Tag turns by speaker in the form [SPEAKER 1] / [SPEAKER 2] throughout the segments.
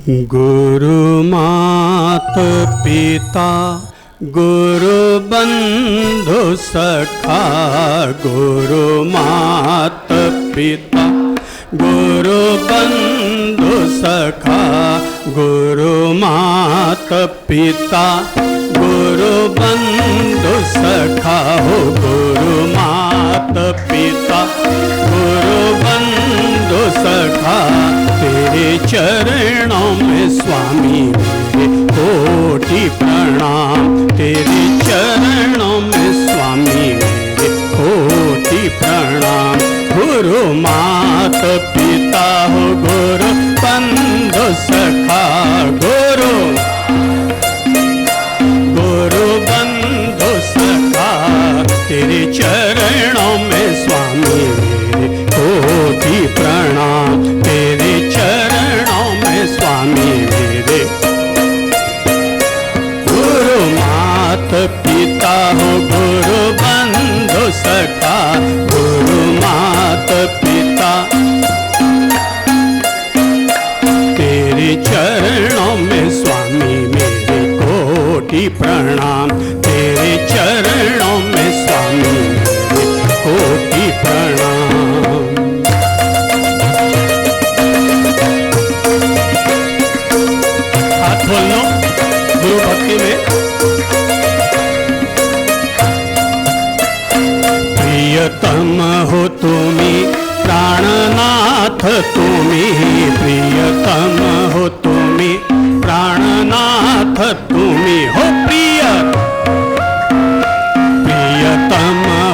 [SPEAKER 1] गुरु मात पिता गुरु बंधु सखा, गुरु मात पिता गुरु बंधु सखा, गुरु मात पिता गुरु बंधु सखा हो, गुरु मात पिता गुरु बंधु सखा। तेरे चरणों में स्वामी मेरे कोटि प्रणाम, तेरे चरणों में स्वामी मेरे कोटि प्रणाम। गुरु मात पिता हो गुरु बंधु सखा, गुरु गुरु बंधु सखा। तेरे चरणों में स्वामी मेरे कोटि प्रणाम, तेरे चरणों में स्वामी मेरे। गुरु मात पिता हो गुरु बंधु सखा, गुरु मात पिता तेरे चरणों में स्वामी मेरे कोटि प्रणाम, तेरे चरणों में स्वामी मेरे कोटि प्रणाम। हाथ खोल लो गुरु भक्ति में। प्रियतम हो तुम्ही प्राणनाथ तुम्ही, प्रियतम हो तुम्ही प्राणनाथ तुम्ही हो, प्रियतम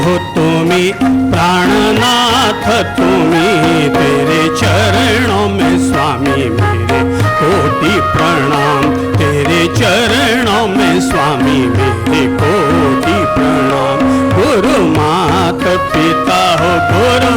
[SPEAKER 1] हो तुम्ही प्राणनाथ तुम्ही। तेरे चरणों में स्वामी मेरे कोटि प्रणाम, तेरे चरणों में स्वामी मेरे कोटि प्रणाम। गुरु मात पिता हो गुरु,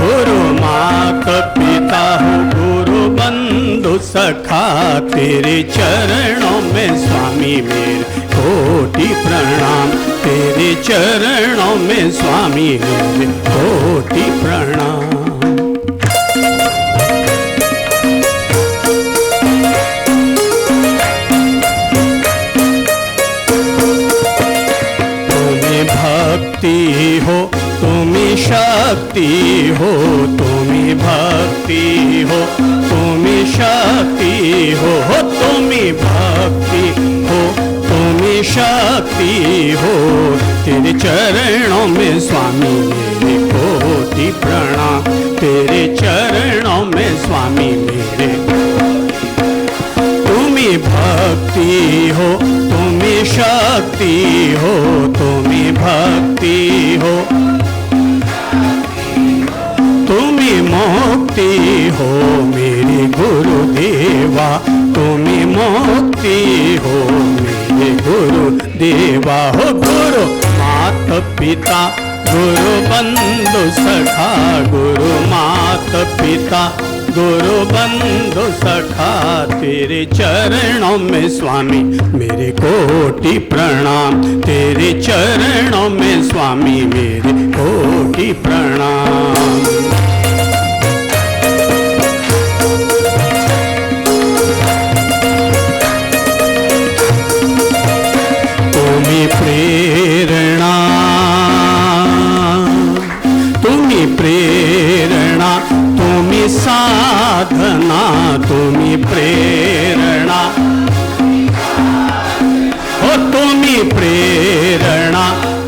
[SPEAKER 1] गुरु मात पिता हो गुरु बंधु सखा। तेरे चरणों में स्वामी मेरे कोटि प्रणाम, तेरे चरणों में स्वामी मेरे कोटि प्रणाम। तुम्हें भक्ति हो तुम्हें शक्ति हो, तुम्हें भक्ति हो तुम्हें शक्ति हो, तुम्हें भक्ति हो तुम्हें शक्ति हो। तेरे चरणों में स्वामी मेरे कोटि प्रणाम, तेरे चरणों में स्वामी मेरे। तुम्हें भक्ति हो तुम्हें शक्ति हो, तुम्हें भक्ति हो तुम्हें मुक्ति हो मेरे गुरुदेवा, तुम्हें मुक्ति हो मेरे गुरुदेवा हो। गुरु मात पिता गुरु बंधु सखा, गुरु मात पिता गुरु बंधु सखा। तेरे चरणों में स्वामी मेरे कोटि प्रणाम, तेरे चरणों में स्वामी मेरे कोटि प्रणाम। तुम्ही प्रेरणा तुम्ही प्रेरणा तुम्ही साधना, तुम्ही प्रेरणा हो तुम्ही प्रेरणा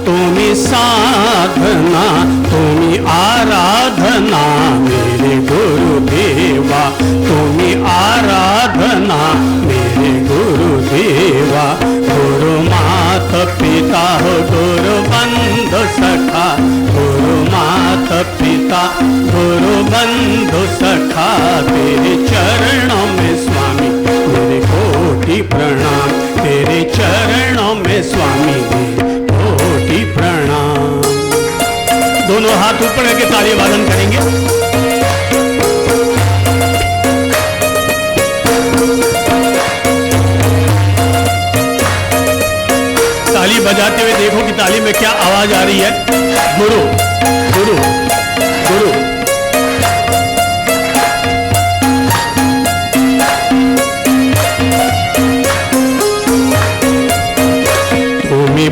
[SPEAKER 1] तुम्ही साधना, तुम्ही आराधना मेरे गुरुदेवा, तुम्ही आराधना मेरे गुरुदेवा। गुरु मात पिता हो गुरु बंधु सखा, गुरु मात पिता गुरु बंधु सखा। तेरे चरणों में स्वामी मेरे कोटि प्रणाम, तेरे चरणों में स्वामी मेरे कोटि प्रणाम। दोनों हाथ ऊपर करके ताली वादन करेंगे। ताली बजाते हुए देखो कि ताली में क्या आवाज आ रही है। गुरु गुरु गुरु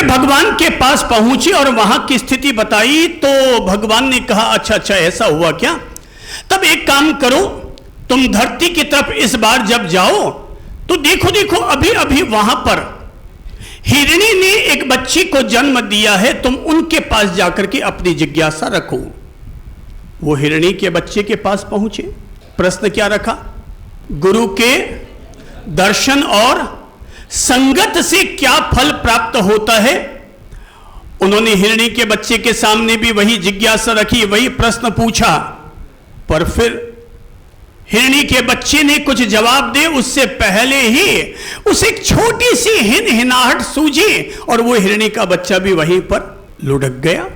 [SPEAKER 1] फिर भगवान के पास पहुंची और वहां की स्थिति बताई तो भगवान ने कहा अच्छा अच्छा ऐसा हुआ क्या, तब एक काम करो, तुम धरती की तरफ इस बार जब जाओ तो देखो देखो अभी अभी वहां पर हिरणी ने एक बच्ची को जन्म दिया है, तुम उनके पास जाकर के अपनी जिज्ञासा रखो। वो हिरणी के बच्चे के पास पहुंचे, प्रश्न क्या रखा, गुरु के दर्शन और संगत से क्या फल प्राप्त होता है। उन्होंने हिरणी के बच्चे के सामने भी वही जिज्ञासा रखी, वही प्रश्न पूछा, पर फिर हिरणी के बच्चे ने कुछ जवाब दे उससे पहले ही उसे एक छोटी सी हिनहिनाहट सूझी और वो हिरणी का बच्चा भी वहीं पर लुढ़क गया।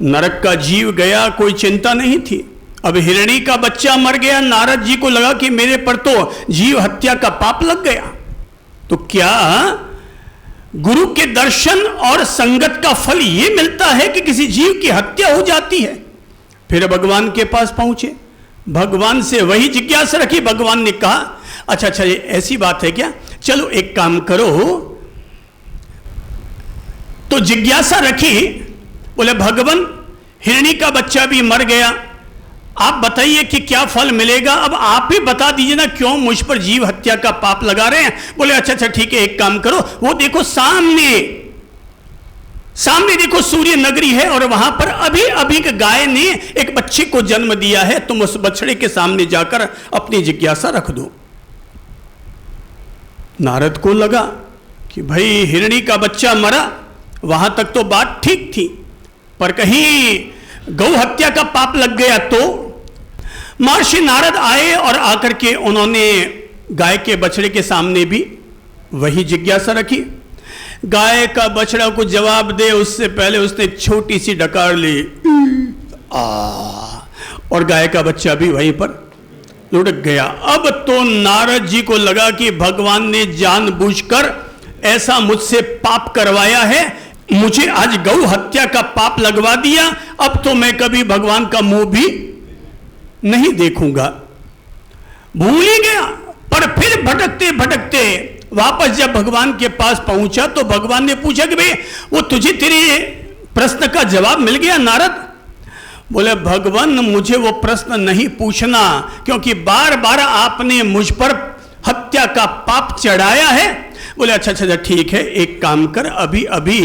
[SPEAKER 1] नरक का जीव गया, कोई चिंता नहीं थी। अब हिरणी का बच्चा मर गया, नारद जी को लगा कि मेरे पर तो जीव हत्या का पाप लग गया। तो क्या गुरु के दर्शन और संगत का फल यह मिलता है कि किसी जीव की हत्या हो जाती है। फिर भगवान के पास पहुंचे, भगवान से वही जिज्ञासा रखी। भगवान ने कहा अच्छा अच्छा ये ऐसी बात है क्या, चलो एक काम करो। तो जिज्ञासा रखी, बोले भगवान हिरणी का बच्चा भी मर गया, आप बताइए कि क्या फल मिलेगा, अब आप ही बता दीजिए ना, क्यों मुझ पर जीव हत्या का पाप लगा रहे हैं। बोले अच्छा अच्छा ठीक है, एक काम करो, वो देखो सामने सामने देखो सूर्य नगरी है और वहां पर अभी अभी एक गाय ने एक बच्चे को जन्म दिया है, तुम उस बछड़े के सामने जाकर अपनी जिज्ञासा रख दो। नारद को लगा कि भाई हिरणी का बच्चा मरा, वहां तक तो बात ठीक थी, पर कहीं गौ हत्या का पाप लग गया तो। महर्षि नारद आए और आकर के उन्होंने गाय के बछड़े के सामने भी वही जिज्ञासा रखी। गाय का बछड़ा को जवाब दे उससे पहले उसने छोटी सी डकार ली और गाय का बच्चा भी वहीं पर लुढ़क गया। अब तो नारद जी को लगा कि भगवान ने जानबूझकर ऐसा मुझसे पाप करवाया है, मुझे आज गौ हत्या का पाप लगवा दिया, अब तो मैं कभी भगवान का मुंह भी नहीं देखूंगा। भूल ही गया, पर फिर भटकते भटकते वापस जब भगवान के पास पहुंचा तो भगवान ने पूछा कि भाई वो तुझे तेरे प्रश्न का जवाब मिल गया नारद। बोले भगवान मुझे वो प्रश्न नहीं पूछना, क्योंकि बार बार आपने मुझ पर हत्या का पाप चढ़ाया है। बोले अच्छा अच्छा ठीक है, एक काम कर, अभी अभी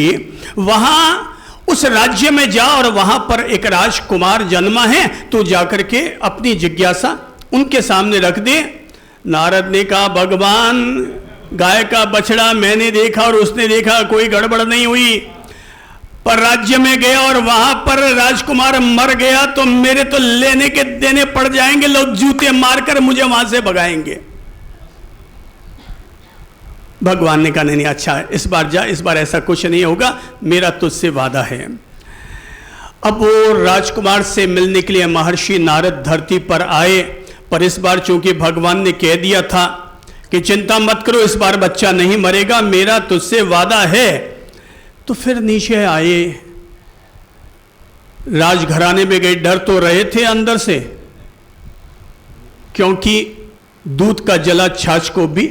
[SPEAKER 1] वहां उस राज्य में जा और वहां पर एक राजकुमार जन्मा है, तो जाकर के अपनी जिज्ञासा उनके सामने रख दे। नारद ने कहा भगवान गाय का बछड़ा मैंने देखा और उसने देखा, कोई गड़बड़ नहीं हुई, पर राज्य में गया और वहां पर राजकुमार मर गया तो मेरे तो लेने के देने पड़ जाएंगे, लोग जूते मारकर मुझे वहां से भगाएंगे। भगवान ने कहा नहीं अच्छा इस बार जा, इस बार ऐसा कुछ नहीं होगा, मेरा तुझसे वादा है। अब वो राजकुमार से मिलने के लिए महर्षि नारद धरती पर आए, पर इस बार चूंकि भगवान ने कह दिया था कि चिंता मत करो, इस बार बच्चा नहीं मरेगा, मेरा तुझसे वादा है, तो फिर नीचे आए, राजघराने में गए। डर तो रहे थे अंदर से, क्योंकि दूध का जला छाछ को भी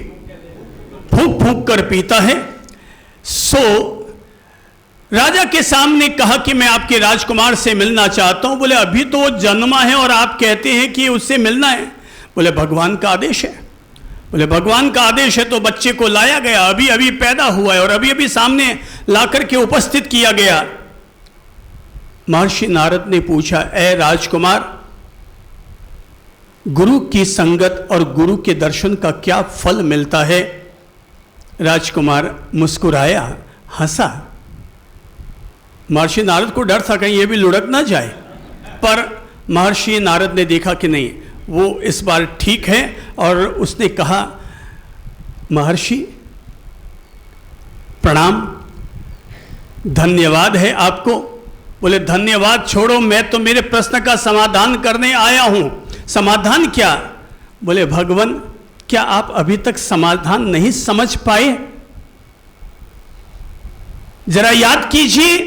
[SPEAKER 1] फूंक फूंक कर पीता है। सो राजा के सामने कहा कि मैं आपके राजकुमार से मिलना चाहता हूं। बोले अभी तो वो जन्मा है और आप कहते हैं कि उससे मिलना है। बोले भगवान का आदेश है। बोले भगवान का आदेश है तो बच्चे को लाया गया, अभी अभी पैदा हुआ है और अभी अभी सामने लाकर के उपस्थित किया गया। महर्षि नारद ने पूछा, ऐ राजकुमार, गुरु की संगत और गुरु के दर्शन का क्या फल मिलता है? राजकुमार मुस्कुराया, हंसा। महर्षि नारद को डर था कहीं ये भी लुढ़क ना जाए, पर महर्षि नारद ने देखा कि नहीं वो इस बार ठीक है और उसने कहा महर्षि प्रणाम, धन्यवाद है आपको। बोले धन्यवाद छोड़ो, मैं तो मेरे प्रश्न का समाधान करने आया हूं। समाधान क्या? बोले भगवान क्या आप अभी तक समाधान नहीं समझ पाए? जरा याद कीजिए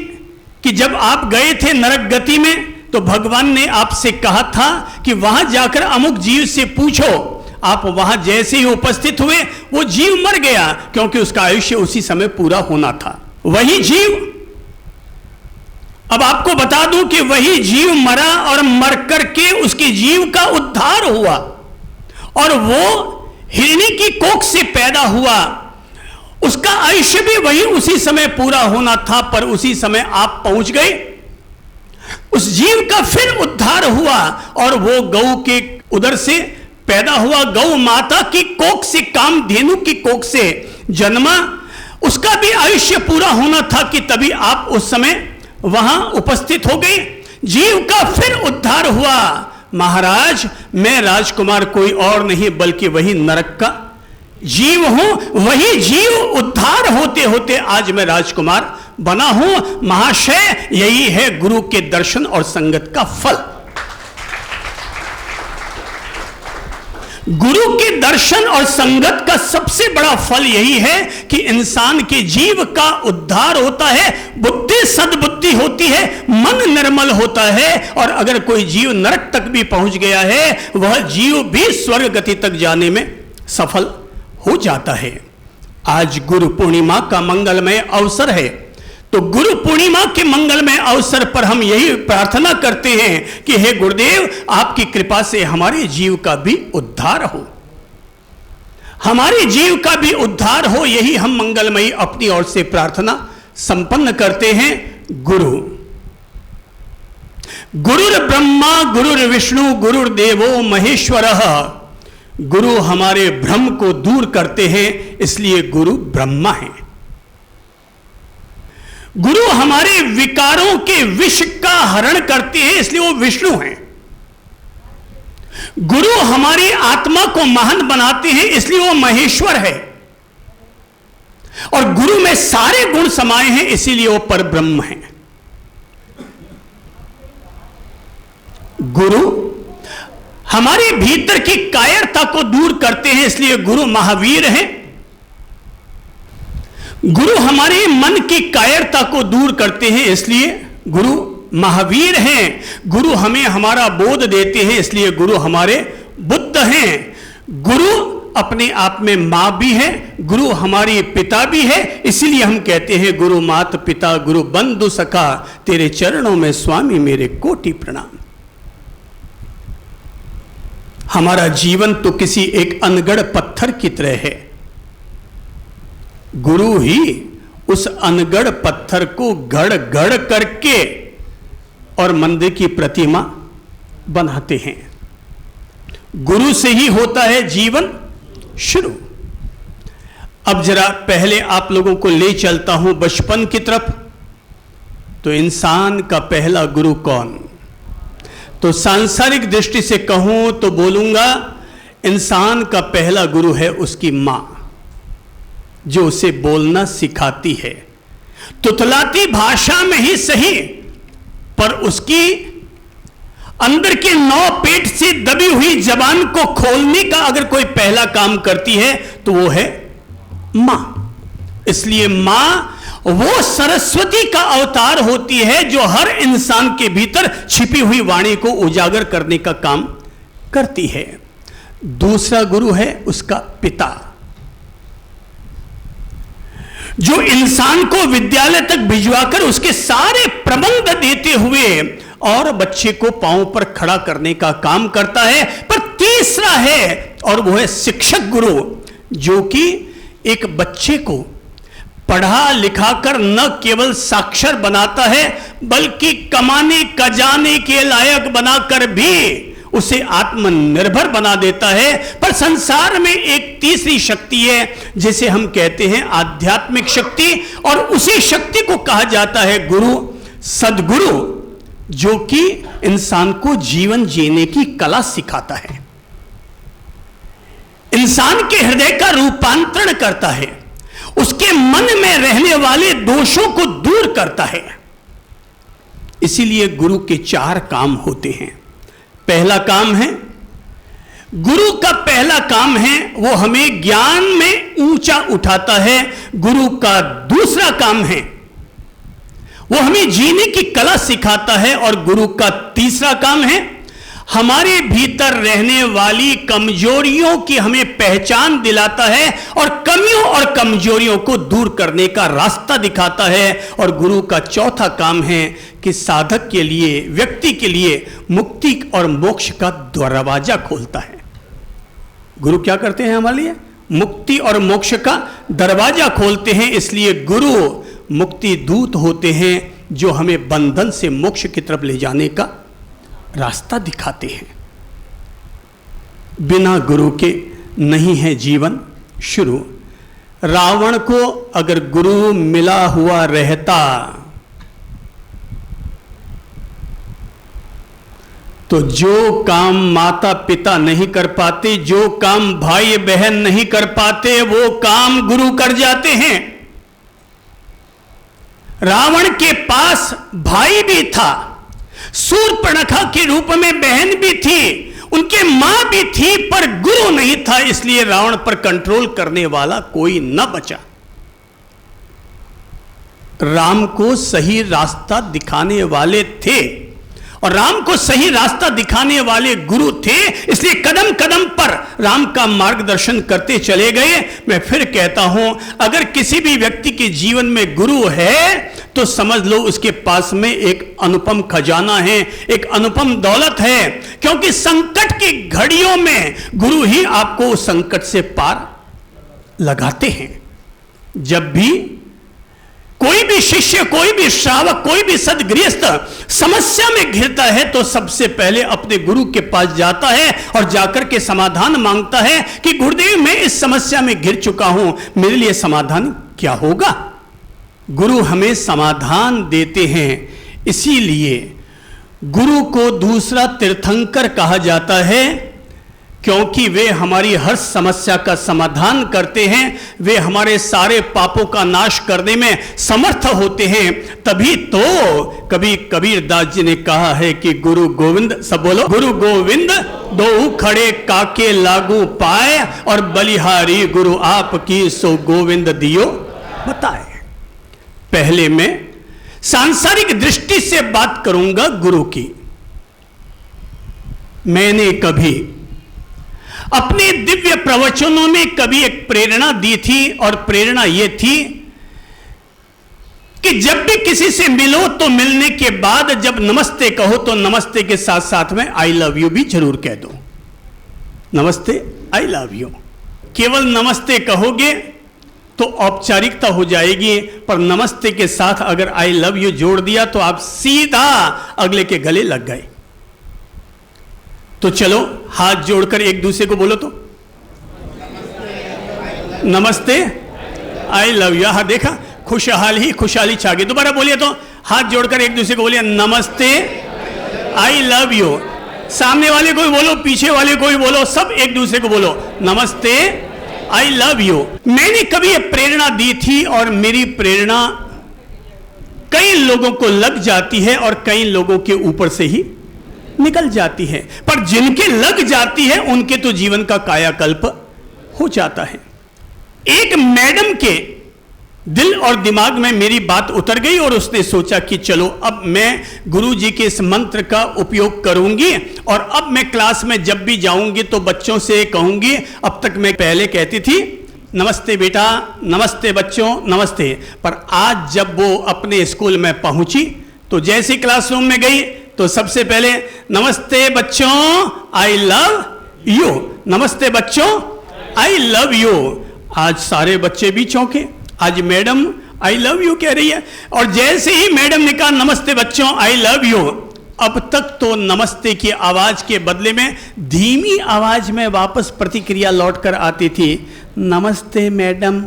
[SPEAKER 1] कि जब आप गए थे नरक गति में तो भगवान ने आपसे कहा था कि वहां जाकर अमुक जीव से पूछो, आप वहां जैसे ही उपस्थित हुए वो जीव मर गया, क्योंकि उसका आयुष्य उसी समय पूरा होना था। वही जीव, अब आपको बता दूं कि वही जीव मरा और मर करके उसके जीव का उद्धार हुआ और वो हिरणी की कोख से पैदा हुआ। उसका आयुष्य भी वही उसी समय पूरा होना था, पर उसी समय आप पहुंच गए। उस जीव का फिर उद्धार हुआ और वो गौ के उदर से पैदा हुआ, गौ माता की कोख से, कामधेनु की कोख से जन्मा। उसका भी आयुष्य पूरा होना था कि तभी आप उस समय वहां उपस्थित हो गए। जीव का फिर उद्धार हुआ। महाराज, मैं राजकुमार कोई और नहीं बल्कि वही नरक का जीव हूं। वही जीव उद्धार होते होते आज मैं राजकुमार बना हूं। महाशय, यही है गुरु के दर्शन और संगत का फल। गुरु के दर्शन और संगत का सबसे बड़ा फल यही है कि इंसान के जीव का उद्धार होता है, बुद्धि सद्बुद्धि होती है, मन निर्मल होता है। और अगर कोई जीव नरक तक भी पहुंच गया है, वह जीव भी स्वर्ग गति तक जाने में सफल हो जाता है। आज गुरु पूर्णिमा का मंगलमय अवसर है, तो गुरु पूर्णिमा के मंगलमय अवसर पर हम यही प्रार्थना करते हैं कि हे गुरुदेव, आपकी कृपा से हमारे जीव का भी उद्धार हो, हमारे जीव का भी उद्धार हो। यही हम मंगलमयी अपनी ओर से प्रार्थना संपन्न करते हैं। गुरु गुरुर ब्रह्मा गुरुर विष्णु गुरुर्देवो महेश्वरः। गुरु हमारे भ्रम को दूर करते हैं, इसलिए गुरु ब्रह्मा है। गुरु हमारे विकारों के विष का हरण करते हैं, इसलिए वो विष्णु हैं। गुरु हमारी आत्मा को महान बनाते हैं, इसलिए वो महेश्वर है। और गुरु में सारे गुण समाये हैं, इसीलिए वो परब्रह्म है। गुरु हमारे भीतर की कायरता को दूर करते हैं, इसलिए गुरु महावीर हैं। गुरु हमारे मन की कायरता को दूर करते हैं, इसलिए गुरु महावीर हैं। गुरु हमें हमारा बोध देते हैं, इसलिए गुरु हमारे बुद्ध हैं। गुरु अपने आप में मां भी है, गुरु हमारी पिता भी है, इसीलिए हम कहते हैं गुरु मात पिता गुरु बंधु सखा, तेरे चरणों में स्वामी मेरे कोटि प्रणाम। हमारा जीवन तो किसी एक अनगढ़ पत्थर की तरह है। गुरु ही उस अनगढ़ पत्थर को गढ़ गढ़ करके और मंदिर की प्रतिमा बनाते हैं। गुरु से ही होता है जीवन शुरू। अब जरा पहले आप लोगों को ले चलता हूं बचपन की तरफ। तो इंसान का पहला गुरु कौन? तो सांसारिक दृष्टि से कहूं तो बोलूंगा इंसान का पहला गुरु है उसकी मां, जो उसे बोलना सिखाती है, तुतलाती भाषा में ही सही, पर उसकी अंदर के 9 पेट से दबी हुई जबान को खोलने का अगर कोई पहला काम करती है तो वो है मां। इसलिए मां वो सरस्वती का अवतार होती है जो हर इंसान के भीतर छिपी हुई वाणी को उजागर करने का काम करती है। दूसरा गुरु है उसका पिता, जो इंसान को विद्यालय तक भिजवाकर उसके सारे प्रबंध देते हुए और बच्चे को पांव पर खड़ा करने का काम करता है। पर तीसरा है और वो है शिक्षक गुरु, जो कि एक बच्चे को पढ़ा लिखाकर न केवल साक्षर बनाता है बल्कि कमाने कजाने के लायक बनाकर भी उसे आत्मनिर्भर बना देता है। पर संसार में एक तीसरी शक्ति है जिसे हम कहते हैं आध्यात्मिक शक्ति, और उसी शक्ति को कहा जाता है गुरु, सद्गुरु, जो कि इंसान को जीवन जीने की कला सिखाता है, इंसान के हृदय का रूपांतरण करता है, उसके मन में रहने वाले दोषों को दूर करता है। इसीलिए गुरु के 4 काम होते हैं। पहला काम है, गुरु का पहला काम है वो हमें ज्ञान में ऊंचा उठाता है। गुरु का दूसरा काम है वो हमें जीने की कला सिखाता है, और गुरु का तीसरा काम है हमारे भीतर रहने वाली कमजोरियों की हमें पहचान दिलाता है और कमियों और कमजोरियों को दूर करने का रास्ता दिखाता है। और गुरु का चौथा काम है कि साधक के लिए, व्यक्ति के लिए मुक्ति और मोक्ष का दरवाजा खोलता है। गुरु क्या करते हैं हमारे लिए? मुक्ति और मोक्ष का दरवाजा खोलते हैं। इसलिए गुरु मुक्ति दूत होते हैं जो हमें बंधन से मोक्ष की तरफ ले जाने का रास्ता दिखाते हैं। बिना गुरु के नहीं है जीवन शुरू। रावण को अगर गुरु मिला हुआ रहता तो जो काम माता पिता नहीं कर पाते, जो काम भाई बहन नहीं कर पाते, वो काम गुरु कर जाते हैं। रावण के पास भाई भी था, शूर्पणखा के रूप में बहन भी थी, उनके मां भी थी, पर गुरु नहीं था। इसलिए रावण पर कंट्रोल करने वाला कोई न बचा। राम को सही रास्ता दिखाने वाले थे और राम को सही रास्ता दिखाने वाले गुरु थे। इसलिए कदम कदम पर राम का मार्गदर्शन करते चले गए। मैं फिर कहता हूं, अगर किसी भी व्यक्ति के जीवन में गुरु है तो समझ लो उसके पास में एक अनुपम खजाना है, एक अनुपम दौलत है। क्योंकि संकट की घड़ियों में गुरु ही आपको उस संकट से पार लगाते हैं। जब भी कोई भी शिष्य, कोई भी श्रावक, कोई भी सद्गृहस्थ समस्या में घिरता है तो सबसे पहले अपने गुरु के पास जाता है और जाकर के समाधान मांगता है कि गुरुदेव मैं इस समस्या में घिर चुका हूं, मेरे लिए समाधान क्या होगा। गुरु हमें समाधान देते हैं। इसीलिए गुरु को दूसरा तीर्थंकर कहा जाता है, क्योंकि वे हमारी हर समस्या का समाधान करते हैं। वे हमारे सारे पापों का नाश करने में समर्थ होते हैं। तभी तो कभी कबीरदास जी ने कहा है कि गुरु गोविंद, सब बोलो, गुरु गोविंद दो खड़े काके लागू पाए और बलिहारी गुरु आपकी सो गोविंद दियो बताए। पहले मैं सांसारिक दृष्टि से बात करूंगा गुरु की। मैंने कभी अपने दिव्य प्रवचनों में कभी एक प्रेरणा दी थी और प्रेरणा यह थी कि जब भी किसी से मिलो तो मिलने के बाद जब नमस्ते कहो तो नमस्ते के साथ साथ में आई लव यू भी जरूर कह दो। नमस्ते, आई लव यू। केवल नमस्ते कहोगे तो औपचारिकता हो जाएगी, पर नमस्ते के साथ अगर आई लव यू जोड़ दिया तो आप सीधा अगले के गले लग गए। तो चलो हाथ जोड़कर एक दूसरे को बोलो तो नमस्ते, आई लव यू। हाँ देखा, खुशहाली छा गई। दोबारा बोलिए तो हाथ जोड़कर एक दूसरे को बोलिए नमस्ते, आई लव यू। सामने वाले को भी बोलो, पीछे वाले को भी बोलो, सब एक दूसरे को बोलो नमस्ते, आई लव यू। मैंने कभी ये प्रेरणा दी थी और मेरी प्रेरणा कई लोगों को लग जाती है और कई लोगों के ऊपर से ही निकल जाती है, पर जिनके लग जाती है उनके तो जीवन का कायाकल्प हो जाता है। एक मैडम के दिल और दिमाग में मेरी बात उतर गई और उसने सोचा कि चलो अब मैं गुरुजी के इस मंत्र का उपयोग करूंगी और अब मैं क्लास में जब भी जाऊंगी तो बच्चों से कहूंगी। अब तक मैं पहले कहती थी नमस्ते बेटा, नमस्ते बच्चों, नमस्ते, पर आज जब वो अपने स्कूल में पहुंची तो जैसे क्लासरूम में गई तो सबसे पहले नमस्ते बच्चों, आई लव यू, नमस्ते बच्चों, आई लव यू। आज सारे बच्चे भी चौंके, आज मैडम आई लव यू कह रही है। और जैसे ही मैडम ने कहा नमस्ते बच्चों, आई लव यू, अब तक तो नमस्ते की आवाज के बदले में धीमी आवाज में वापस प्रतिक्रिया लौटकर आती थी, नमस्ते मैडम।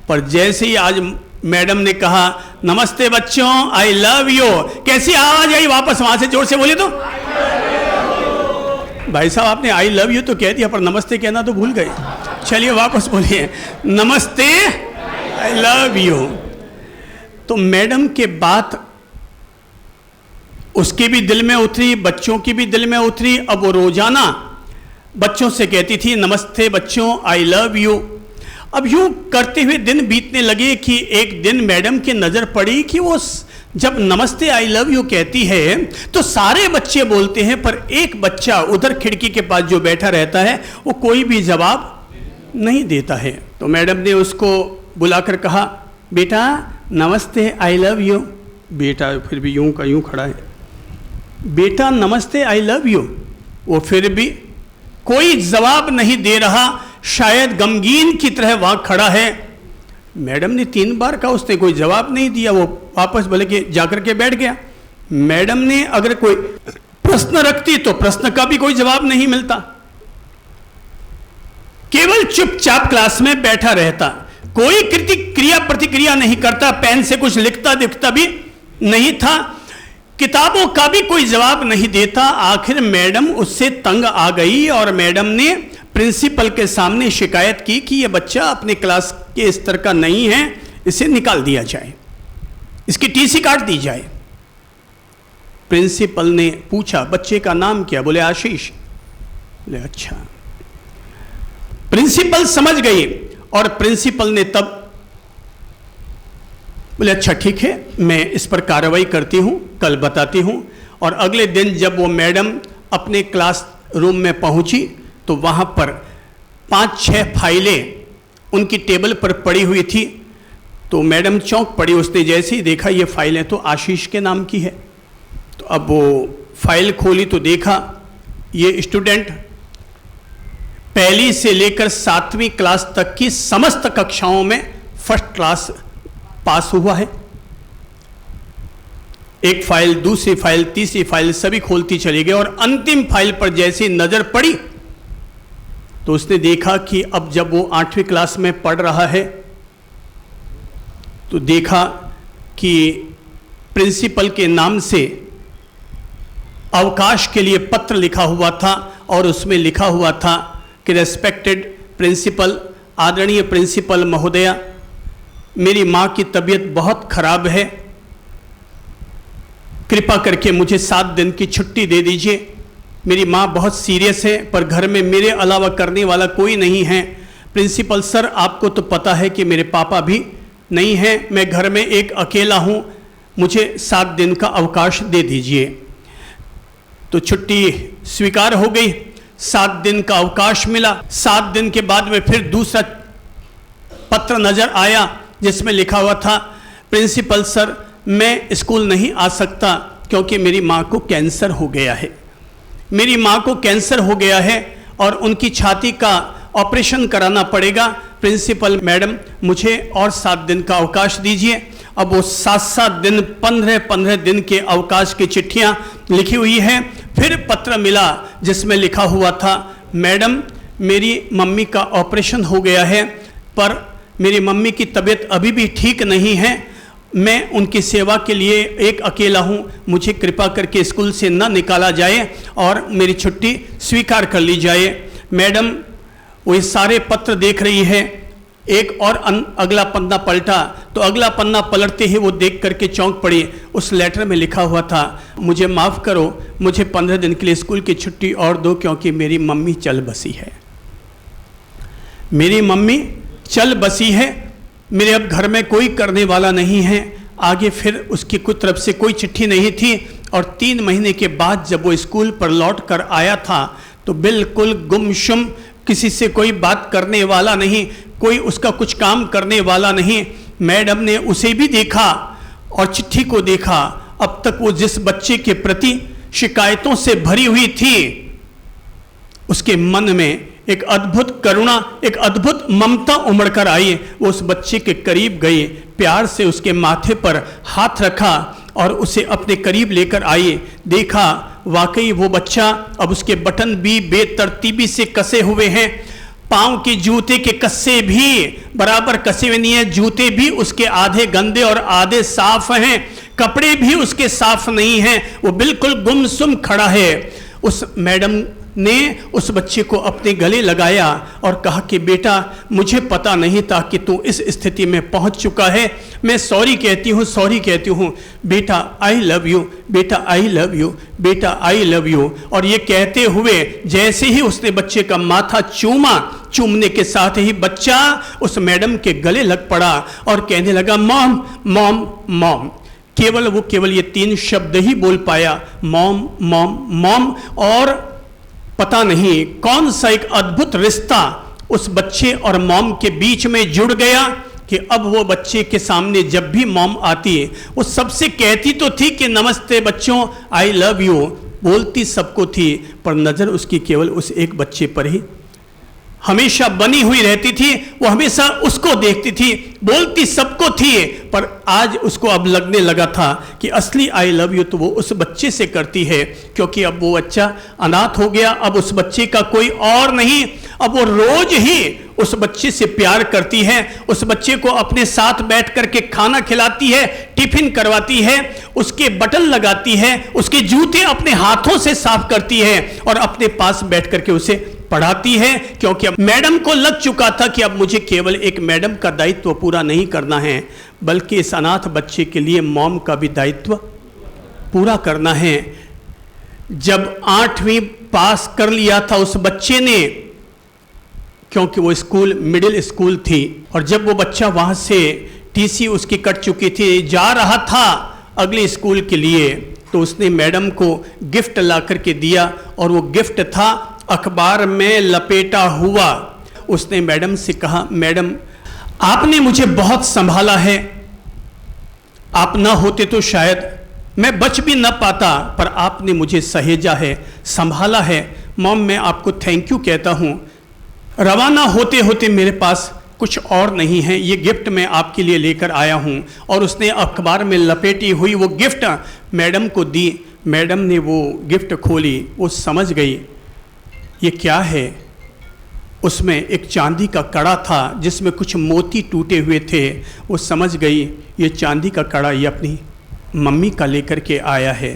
[SPEAKER 1] पर जैसे ही आज मैडम ने कहा नमस्ते बच्चों, आई लव यू, कैसी आवाज आई वापस वहां से? जोर से बोलिए तो। भाई साहब आपने आई लव यू तो कह दिया पर नमस्ते कहना तो भूल गए। चलिए वापस बोलिए नमस्ते, आई लव यू। तो मैडम के बात उसके भी दिल में उतरी, बच्चों की भी दिल में उतरी। अब वो रोजाना बच्चों से कहती थी नमस्ते बच्चों, आई लव यू। अब यूं करते हुए दिन बीतने लगे कि एक दिन मैडम की नजर पड़ी कि वो जब नमस्ते आई लव यू कहती है तो सारे बच्चे बोलते हैं, पर एक बच्चा उधर खिड़की के पास जो बैठा रहता है वो कोई भी जवाब नहीं देता है। तो मैडम ने उसको बुलाकर कहा, बेटा नमस्ते आई लव यू। बेटा फिर भी यूं का यूं खड़ा है, बेटा नमस्ते आई लव यू। वो फिर भी कोई जवाब नहीं दे रहा, शायद गमगीन की तरह वहां खड़ा है। मैडम ने 3 बार कहा, उसने कोई जवाब नहीं दिया। वो वापस बोले कि जाकर के बैठ गया। मैडम ने अगर कोई प्रश्न रखती तो प्रश्न का भी कोई जवाब नहीं मिलता, केवल चुपचाप क्लास में बैठा रहता, कोई क्रिया प्रतिक्रिया नहीं करता, पेन से कुछ लिखता दिखता भी नहीं था, किताबों का भी कोई जवाब नहीं देता। आखिर मैडम उससे तंग आ गई और मैडम ने प्रिंसिपल के सामने शिकायत की कि यह बच्चा अपने क्लास के स्तर का नहीं है, इसे निकाल दिया जाए, इसकी टीसी काट दी जाए। प्रिंसिपल ने पूछा, बच्चे का नाम क्या? बोले आशीष। बोले अच्छा। प्रिंसिपल समझ गई और प्रिंसिपल ने तब बोले अच्छा ठीक है, मैं इस पर कार्रवाई करती हूं, कल बताती हूं। और अगले दिन जब वो मैडम अपने क्लास रूम में पहुंची तो वहां पर 5-6 फाइलें उनकी टेबल पर पड़ी हुई थी। तो मैडम चौंक पड़ी, उसने जैसे ही देखा ये फाइलें तो आशीष के नाम की है। तो अब वो फाइल खोली तो देखा ये स्टूडेंट पहली से लेकर 7वीं क्लास तक की समस्त कक्षाओं में फर्स्ट क्लास पास हुआ है। एक फाइल, दूसरी फाइल, तीसरी फाइल सभी खोलती चली गई और अंतिम फाइल पर जैसी नजर पड़ी तो उसने देखा कि अब जब वो 8वीं क्लास में पढ़ रहा है तो देखा कि प्रिंसिपल के नाम से अवकाश के लिए पत्र लिखा हुआ था और उसमें लिखा हुआ था कि रेस्पेक्टेड प्रिंसिपल, आदरणीय प्रिंसिपल महोदया, मेरी माँ की तबीयत बहुत खराब है, कृपा करके मुझे 7 दिन की छुट्टी दे दीजिए। मेरी माँ बहुत सीरियस है पर घर में मेरे अलावा करने वाला कोई नहीं है। प्रिंसिपल सर, आपको तो पता है कि मेरे पापा भी नहीं हैं, मैं घर में एक अकेला हूँ, मुझे 7 दिन का अवकाश दे दीजिए। तो छुट्टी स्वीकार हो गई, 7 दिन का अवकाश मिला। 7 दिन के बाद में फिर दूसरा पत्र नजर आया जिसमें लिखा हुआ था, प्रिंसिपल सर मैं स्कूल नहीं आ सकता क्योंकि मेरी माँ को कैंसर हो गया है। मेरी माँ को कैंसर हो गया है और उनकी छाती का ऑपरेशन कराना पड़ेगा। प्रिंसिपल मैडम मुझे और 7 दिन का अवकाश दीजिए। अब वो 7-7 दिन, 15-15 दिन के अवकाश की चिट्ठियाँ लिखी हुई हैं। फिर पत्र मिला जिसमें लिखा हुआ था, मैडम मेरी मम्मी का ऑपरेशन हो गया है पर मेरी मम्मी की तबीयत अभी भी ठीक नहीं है, मैं उनकी सेवा के लिए एक अकेला हूँ, मुझे कृपा करके स्कूल से न निकाला जाए और मेरी छुट्टी स्वीकार कर ली जाए। मैडम वो सारे पत्र देख रही है, एक और अगला पन्ना पलटा तो अगला पन्ना पलटते ही वो देख करके चौंक पड़ी। उस लेटर में लिखा हुआ था, मुझे माफ़ करो, मुझे 15 दिन के लिए स्कूल की छुट्टी और दो क्योंकि मेरी मम्मी चल बसी है। मेरी मम्मी चल बसी है, मेरे अब घर में कोई करने वाला नहीं है। आगे फिर उसकी कुछ तरफ से कोई चिट्ठी नहीं थी और 3 महीने के बाद जब वो स्कूल पर लौट कर आया था तो बिल्कुल गुमशुम, किसी से कोई बात करने वाला नहीं, कोई उसका कुछ काम करने वाला नहीं। मैडम ने उसे भी देखा और चिट्ठी को देखा। अब तक वो जिस बच्चे के प्रति शिकायतों से भरी हुई थी उसके मन में एक अद्भुत करुणा, एक अद्भुत ममता उमड़ कर आई। वो उस बच्चे के करीब गई, प्यार से उसके माथे पर हाथ रखा और उसे अपने करीब लेकर आई। देखा वाकई वो बच्चा, अब उसके बटन भी बेतरतीबी से कसे हुए हैं, पांव के जूते के कस्से भी बराबर कसे हुए नहीं है, जूते भी उसके आधे गंदे और आधे साफ हैं, कपड़े भी उसके साफ नहीं हैं, वो बिल्कुल गुमसुम खड़ा है। उस मैडम ने उस बच्चे को अपने गले लगाया और कहा कि बेटा मुझे पता नहीं था कि तू इस स्थिति में पहुंच चुका है, मैं सॉरी कहती हूँ, सॉरी कहती हूँ, बेटा आई लव यू, बेटा आई लव यू, बेटा आई लव यू। और ये कहते हुए जैसे ही उसने बच्चे का माथा चूमा, चूमने के साथ ही बच्चा उस मैडम के गले लग पड़ा और कहने लगा, मॉम मॉम मॉम। केवल ये 3 शब्द ही बोल पाया, मॉम मॉम मॉम। और पता नहीं कौन सा एक अद्भुत रिश्ता उस बच्चे और मॉम के बीच में जुड़ गया कि अब वो बच्चे के सामने जब भी मॉम आती है वो सबसे कहती तो थी कि नमस्ते बच्चों, आई लव यू, बोलती सबको थी, पर नज़र उसकी केवल उस एक बच्चे पर ही हमेशा बनी हुई रहती थी। वो हमेशा उसको देखती थी, बोलती सबको थी, पर आज उसको अब लगने लगा था कि असली आई लव यू तो वो उस बच्चे से करती है, क्योंकि अब वो बच्चा अनाथ हो गया, अब उस बच्चे का कोई और नहीं। अब वो रोज ही उस बच्चे से प्यार करती है, उस बच्चे को अपने साथ बैठ करके खाना खिलाती है, टिफिन करवाती है, उसके बटन लगाती है, उसके जूते अपने हाथों से साफ करती है और अपने पास बैठ करके उसे पढ़ाती है, क्योंकि अब मैडम को लग चुका था कि अब मुझे केवल एक मैडम का दायित्व पूरा नहीं करना है, बल्कि इस अनाथ बच्चे के लिए मॉम का भी दायित्व पूरा करना है। जब 8वीं पास कर लिया था उस बच्चे ने, क्योंकि वो स्कूल मिडिल स्कूल थी, और जब वो बच्चा वहाँ से टीसी उसकी कट चुकी थी, जा रहा था अगले स्कूल के लिए, तो उसने मैडम को गिफ्ट ला करके दिया, और वो गिफ्ट था अखबार में लपेटा हुआ। उसने मैडम से कहा, मैडम आपने मुझे बहुत संभाला है, आप ना होते तो शायद मैं बच भी न पाता, पर आपने मुझे सहेजा है, संभाला है। मॉम मैं आपको थैंक यू कहता हूँ। रवाना होते होते मेरे पास कुछ और नहीं है, ये गिफ्ट मैं आपके लिए लेकर आया हूँ। और उसने अखबार में लपेटी हुई वो गिफ्ट मैडम को दी। मैडम ने वो गिफ्ट खोली, वो समझ गई ये क्या है। उसमें एक चांदी का कड़ा था जिसमें कुछ मोती टूटे हुए थे। वो समझ गई ये चांदी का कड़ा ये अपनी मम्मी का लेकर के आया है।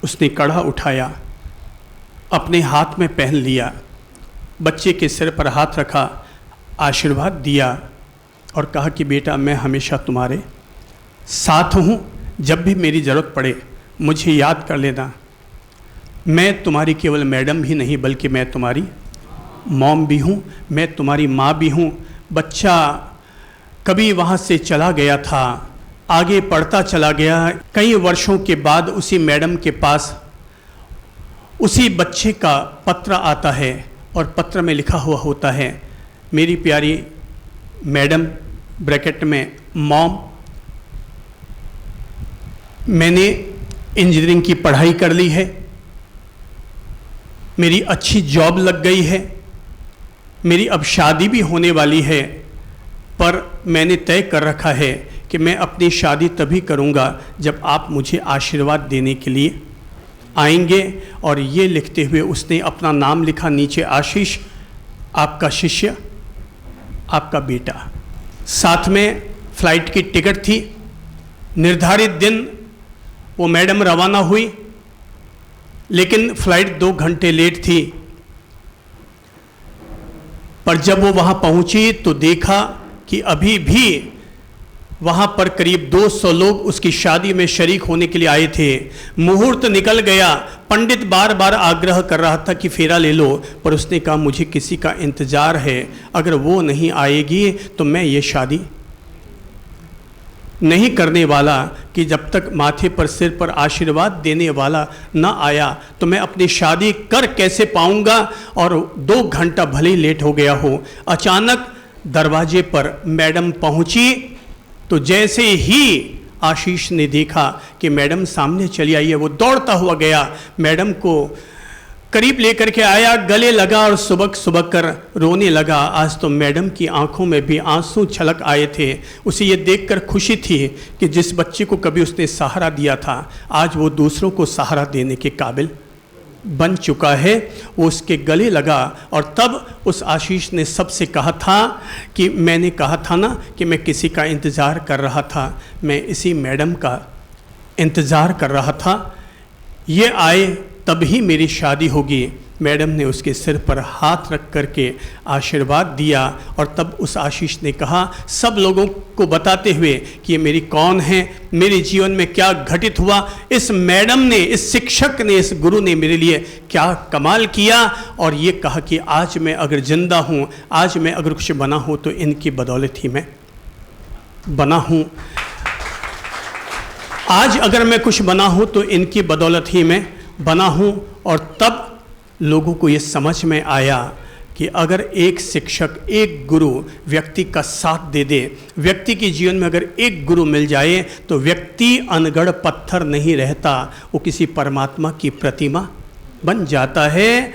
[SPEAKER 1] उसने कड़ा उठाया, अपने हाथ में पहन लिया, बच्चे के सिर पर हाथ रखा, आशीर्वाद दिया और कहा कि बेटा मैं हमेशा तुम्हारे साथ हूँ, जब भी मेरी ज़रूरत पड़े मुझे याद कर लेना। मैं तुम्हारी केवल मैडम ही नहीं बल्कि मैं तुम्हारी मॉम भी हूँ, मैं तुम्हारी माँ भी हूँ। बच्चा कभी वहाँ से चला गया था, आगे पढ़ता चला गया। कई वर्षों के बाद उसी मैडम के पास उसी बच्चे का पत्र आता है और पत्र में लिखा हुआ होता है, मेरी प्यारी मैडम ब्रैकेट में मॉम, मैंने इंजीनियरिंग की पढ़ाई कर ली है, मेरी अच्छी जॉब लग गई है, मेरी अब शादी भी होने वाली है, पर मैंने तय कर रखा है कि मैं अपनी शादी तभी करूंगा जब आप मुझे आशीर्वाद देने के लिए आएंगे। और ये लिखते हुए उसने अपना नाम लिखा नीचे, आशीष आपका शिष्य, आपका बेटा। साथ में फ्लाइट की टिकट थी। निर्धारित दिन वो मैडम रवाना हुई, लेकिन फ्लाइट 2 घंटे लेट थी। पर जब वो वहाँ पहुँची तो देखा कि अभी भी वहाँ पर करीब 200 लोग उसकी शादी में शरीक होने के लिए आए थे। मुहूर्त निकल गया, पंडित बार बार आग्रह कर रहा था कि फेरा ले लो, पर उसने कहा मुझे किसी का इंतज़ार है, अगर वो नहीं आएगी तो मैं ये शादी नहीं करने वाला, कि जब तक माथे पर सिर पर आशीर्वाद देने वाला ना आया तो मैं अपनी शादी कर कैसे पाऊंगा। और 2 घंटा भले ही लेट हो गया हो, अचानक दरवाजे पर मैडम पहुंची तो जैसे ही आशीष ने देखा कि मैडम सामने चली आई है, वो दौड़ता हुआ गया, मैडम को करीब लेकर के आया, गले लगा और सुबक सुबक कर रोने लगा। आज तो मैडम की आंखों में भी आंसू छलक आए थे। उसे ये देखकर खुशी थी कि जिस बच्चे को कभी उसने सहारा दिया था आज वो दूसरों को सहारा देने के काबिल बन चुका है। वो उसके गले लगा और तब उस आशीष ने सबसे कहा था कि मैंने कहा था ना कि मैं किसी का इंतज़ार कर रहा था, मैं इसी मैडम का इंतज़ार कर रहा था, ये आए तभी मेरी शादी होगी। मैडम ने उसके सिर पर हाथ रख करके आशीर्वाद दिया और तब उस आशीष ने कहा सब लोगों को बताते हुए कि ये मेरी कौन है, मेरे जीवन में क्या घटित हुआ, इस मैडम ने, इस शिक्षक ने, इस गुरु ने मेरे लिए क्या कमाल किया। और ये कहा कि आज मैं अगर जिंदा हूँ, आज मैं अगर कुछ बना हूँ तो इनकी बदौलत ही मैं बना हूँ। आज अगर मैं कुछ बना हूं तो इनकी बदौलत ही मैं बना हूं। और तब लोगों को ये समझ में आया कि अगर एक शिक्षक, एक गुरु व्यक्ति का साथ दे दे, व्यक्ति के जीवन में अगर एक गुरु मिल जाए तो व्यक्ति अनगढ़ पत्थर नहीं रहता, वो किसी परमात्मा की प्रतिमा बन जाता है,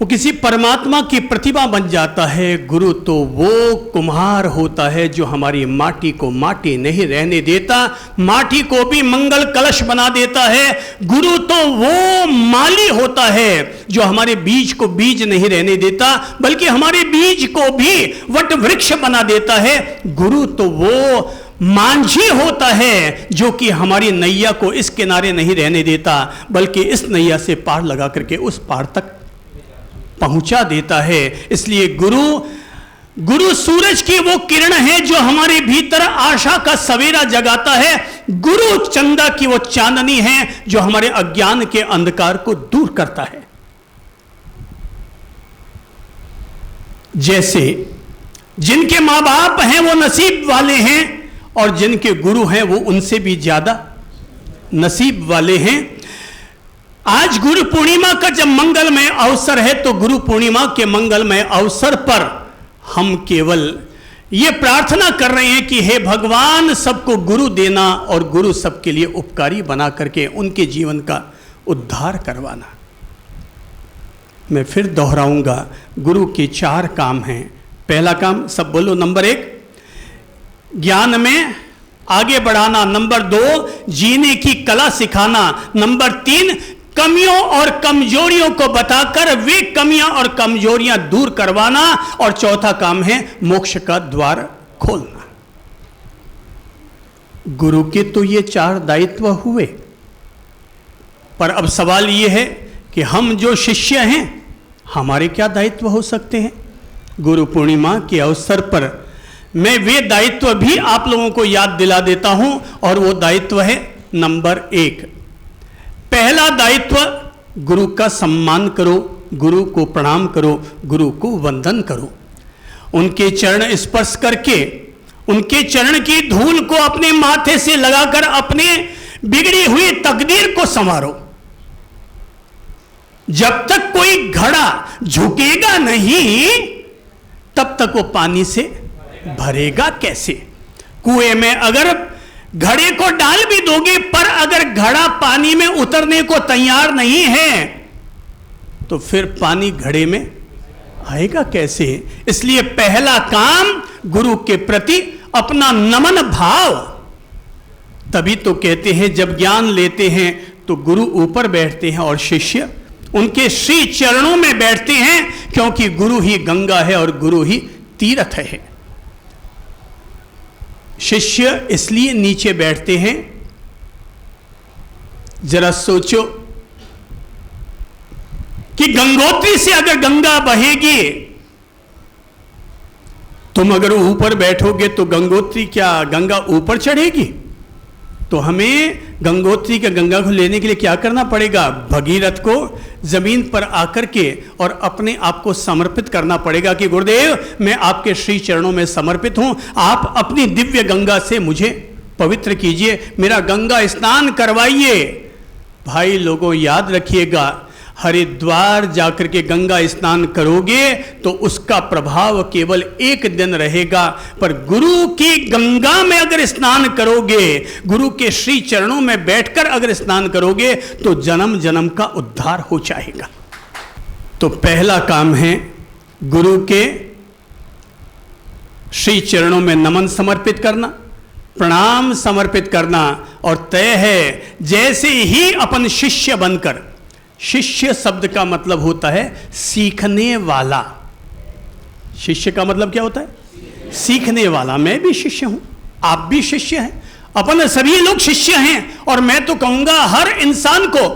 [SPEAKER 1] वो किसी परमात्मा की प्रतिमा बन जाता है। गुरु तो वो कुम्हार होता है जो हमारी माटी को माटी नहीं रहने देता, माटी को भी मंगल कलश बना देता है। गुरु तो वो माली होता है जो हमारे बीज को बीज नहीं रहने देता, बल्कि हमारे बीज को भी वट वृक्ष बना देता है। गुरु तो वो मांझी होता है जो कि हमारी नैया को इस किनारे नहीं रहने देता, बल्कि इस नैया से पार लगा करके उस पार तक पहुंचा देता है। इसलिए गुरु सूरज की वो किरण है जो हमारे भीतर आशा का सवेरा जगाता है। गुरु चंदा की वो चांदनी है जो हमारे अज्ञान के अंधकार को दूर करता है। जैसे जिनके मां बाप हैं वो नसीब वाले हैं, और जिनके गुरु हैं वो उनसे भी ज्यादा नसीब वाले हैं। आज गुरु पूर्णिमा का जब मंगलमय अवसर है, तो गुरु पूर्णिमा के मंगलमय अवसर पर हम केवल ये प्रार्थना कर रहे हैं कि हे भगवान, सबको गुरु देना और गुरु सबके लिए उपकारी बना करके उनके जीवन का उद्धार करवाना। मैं फिर दोहराऊंगा, गुरु के 4 काम हैं। पहला काम, सब बोलो, नंबर 1 ज्ञान में आगे बढ़ाना, नंबर 2 जीने की कला सिखाना, नंबर 3 कमियों और कमजोरियों को बताकर वे कमियां और कमजोरियां दूर करवाना, और चौथा काम है मोक्ष का द्वार खोलना। गुरु के तो ये 4 दायित्व हुए, पर अब सवाल ये है कि हम जो शिष्य हैं हमारे क्या दायित्व हो सकते हैं। गुरु पूर्णिमा के अवसर पर मैं वे दायित्व भी आप लोगों को याद दिला देता हूं, और वो दायित्व है नंबर 1। पहला दायित्व, गुरु का सम्मान करो, गुरु को प्रणाम करो, गुरु को वंदन करो। उनके चरण स्पर्श करके उनके चरण की धूल को अपने माथे से लगाकर अपने बिगड़ी हुई तकदीर को संवारो। जब तक कोई घड़ा झुकेगा नहीं तब तक वो पानी से भरेगा कैसे। कुएं में अगर घड़े को डाल भी दोगे, पर अगर घड़ा पानी में उतरने को तैयार नहीं है तो फिर पानी घड़े में आएगा कैसे। इसलिए पहला काम, गुरु के प्रति अपना नमन भाव। तभी तो कहते हैं जब ज्ञान लेते हैं तो गुरु ऊपर बैठते हैं और शिष्य उनके श्री चरणों में बैठते हैं, क्योंकि गुरु ही गंगा है और गुरु ही तीर्थ है। शिष्य इसलिए नीचे बैठते हैं, जरा सोचो कि गंगोत्री से अगर गंगा बहेगी, तुम अगर ऊपर बैठोगे तो गंगोत्री क्या गंगा ऊपर चढ़ेगी? तो हमें गंगोत्री के गंगा को लेने के लिए क्या करना पड़ेगा? भगीरथ को जमीन पर आकर के और अपने आप को समर्पित करना पड़ेगा कि गुरुदेव, मैं आपके श्री चरणों में समर्पित हूं, आप अपनी दिव्य गंगा से मुझे पवित्र कीजिए, मेरा गंगा स्नान करवाइए। भाई लोगों, याद रखिएगा, हरिद्वार जाकर के गंगा स्नान करोगे तो उसका प्रभाव केवल 1 दिन रहेगा, पर गुरु की गंगा में अगर स्नान करोगे, गुरु के श्री चरणों में बैठकर अगर स्नान करोगे तो जन्म जन्म का उद्धार हो जाएगा। तो पहला काम है गुरु के श्री चरणों में नमन समर्पित करना, प्रणाम समर्पित करना, और तय है जैसे ही अपन शिष्य बनकर, शिष्य शब्द का मतलब होता है सीखने वाला। शिष्य का मतलब क्या होता है? सीखने वाला। मैं भी शिष्य हूं, आप भी शिष्य हैं, अपन सभी लोग शिष्य हैं। और मैं तो कहूंगा हर इंसान को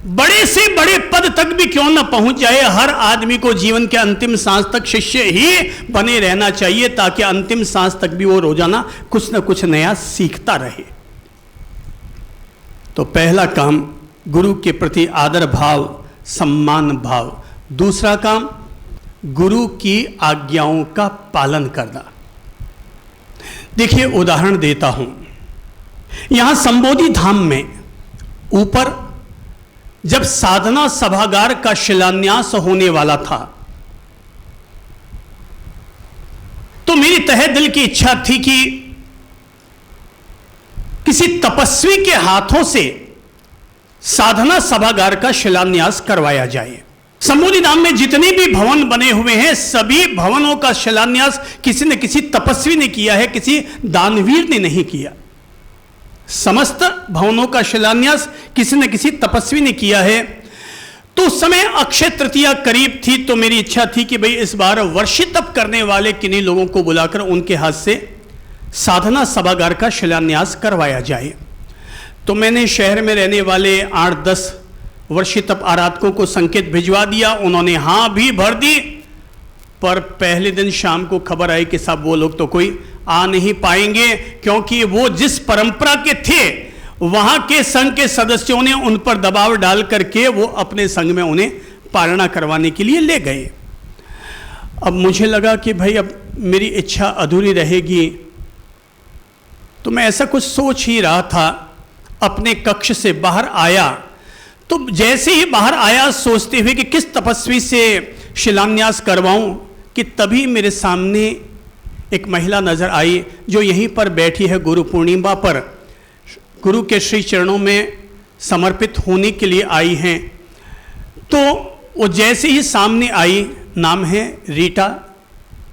[SPEAKER 1] बड़े से बड़े पद तक भी क्यों ना पहुंच जाए, हर आदमी को जीवन के अंतिम सांस तक शिष्य ही बने रहना चाहिए, ताकि अंतिम सांस तक भी वो रोजाना कुछ ना कुछ नया सीखता रहे। तो पहला काम गुरु के प्रति आदर भाव, सम्मान भाव। दूसरा काम गुरु की आज्ञाओं का पालन करना। देखिए, उदाहरण देता हूं यहां संबोधि धाम में ऊपर जब साधना सभागार का शिलान्यास होने वाला था तो मेरी तहे दिल की इच्छा थी कि किसी तपस्वी के हाथों से साधना सभागार का शिलान्यास करवाया जाए। संबोधि धाम में जितने भी भवन बने हुए हैं सभी भवनों का शिलान्यास किसी न किसी तपस्वी ने किया है, किसी दानवीर ने नहीं किया। समस्त भवनों का शिलान्यास किसी न किसी तपस्वी ने किया है। तो उस समय अक्षय तृतीया करीब थी, तो मेरी इच्छा थी कि भाई इस बार वर्षी तप करने वाले किन्हीं लोगों को बुलाकर उनके हाथ से साधना सभागार का शिलान्यास करवाया जाए। तो मैंने शहर में रहने वाले 8-10 वर्षी तप आराधकों को संकेत भिजवा दिया। उन्होंने हाँ भी भर दी, पर पहले दिन शाम को खबर आई कि साहब वो लोग तो कोई आ नहीं पाएंगे, क्योंकि वो जिस परंपरा के थे वहां के संघ के सदस्यों ने उन पर दबाव डाल करके वो अपने संघ में उन्हें पालना करवाने के लिए ले गए। अब मुझे लगा कि भाई अब मेरी इच्छा अधूरी रहेगी, तो मैं ऐसा कुछ सोच ही रहा था। अपने कक्ष से बाहर आया, तो जैसे ही बाहर आया सोचते हुए कि किस तपस्वी से शिलान्यास करवाऊं, कि तभी मेरे सामने एक महिला नजर आई जो यहीं पर बैठी है। गुरु पूर्णिमा पर गुरु के श्री चरणों में समर्पित होने के लिए आई हैं। तो वो जैसे ही सामने आई, नाम है रीटा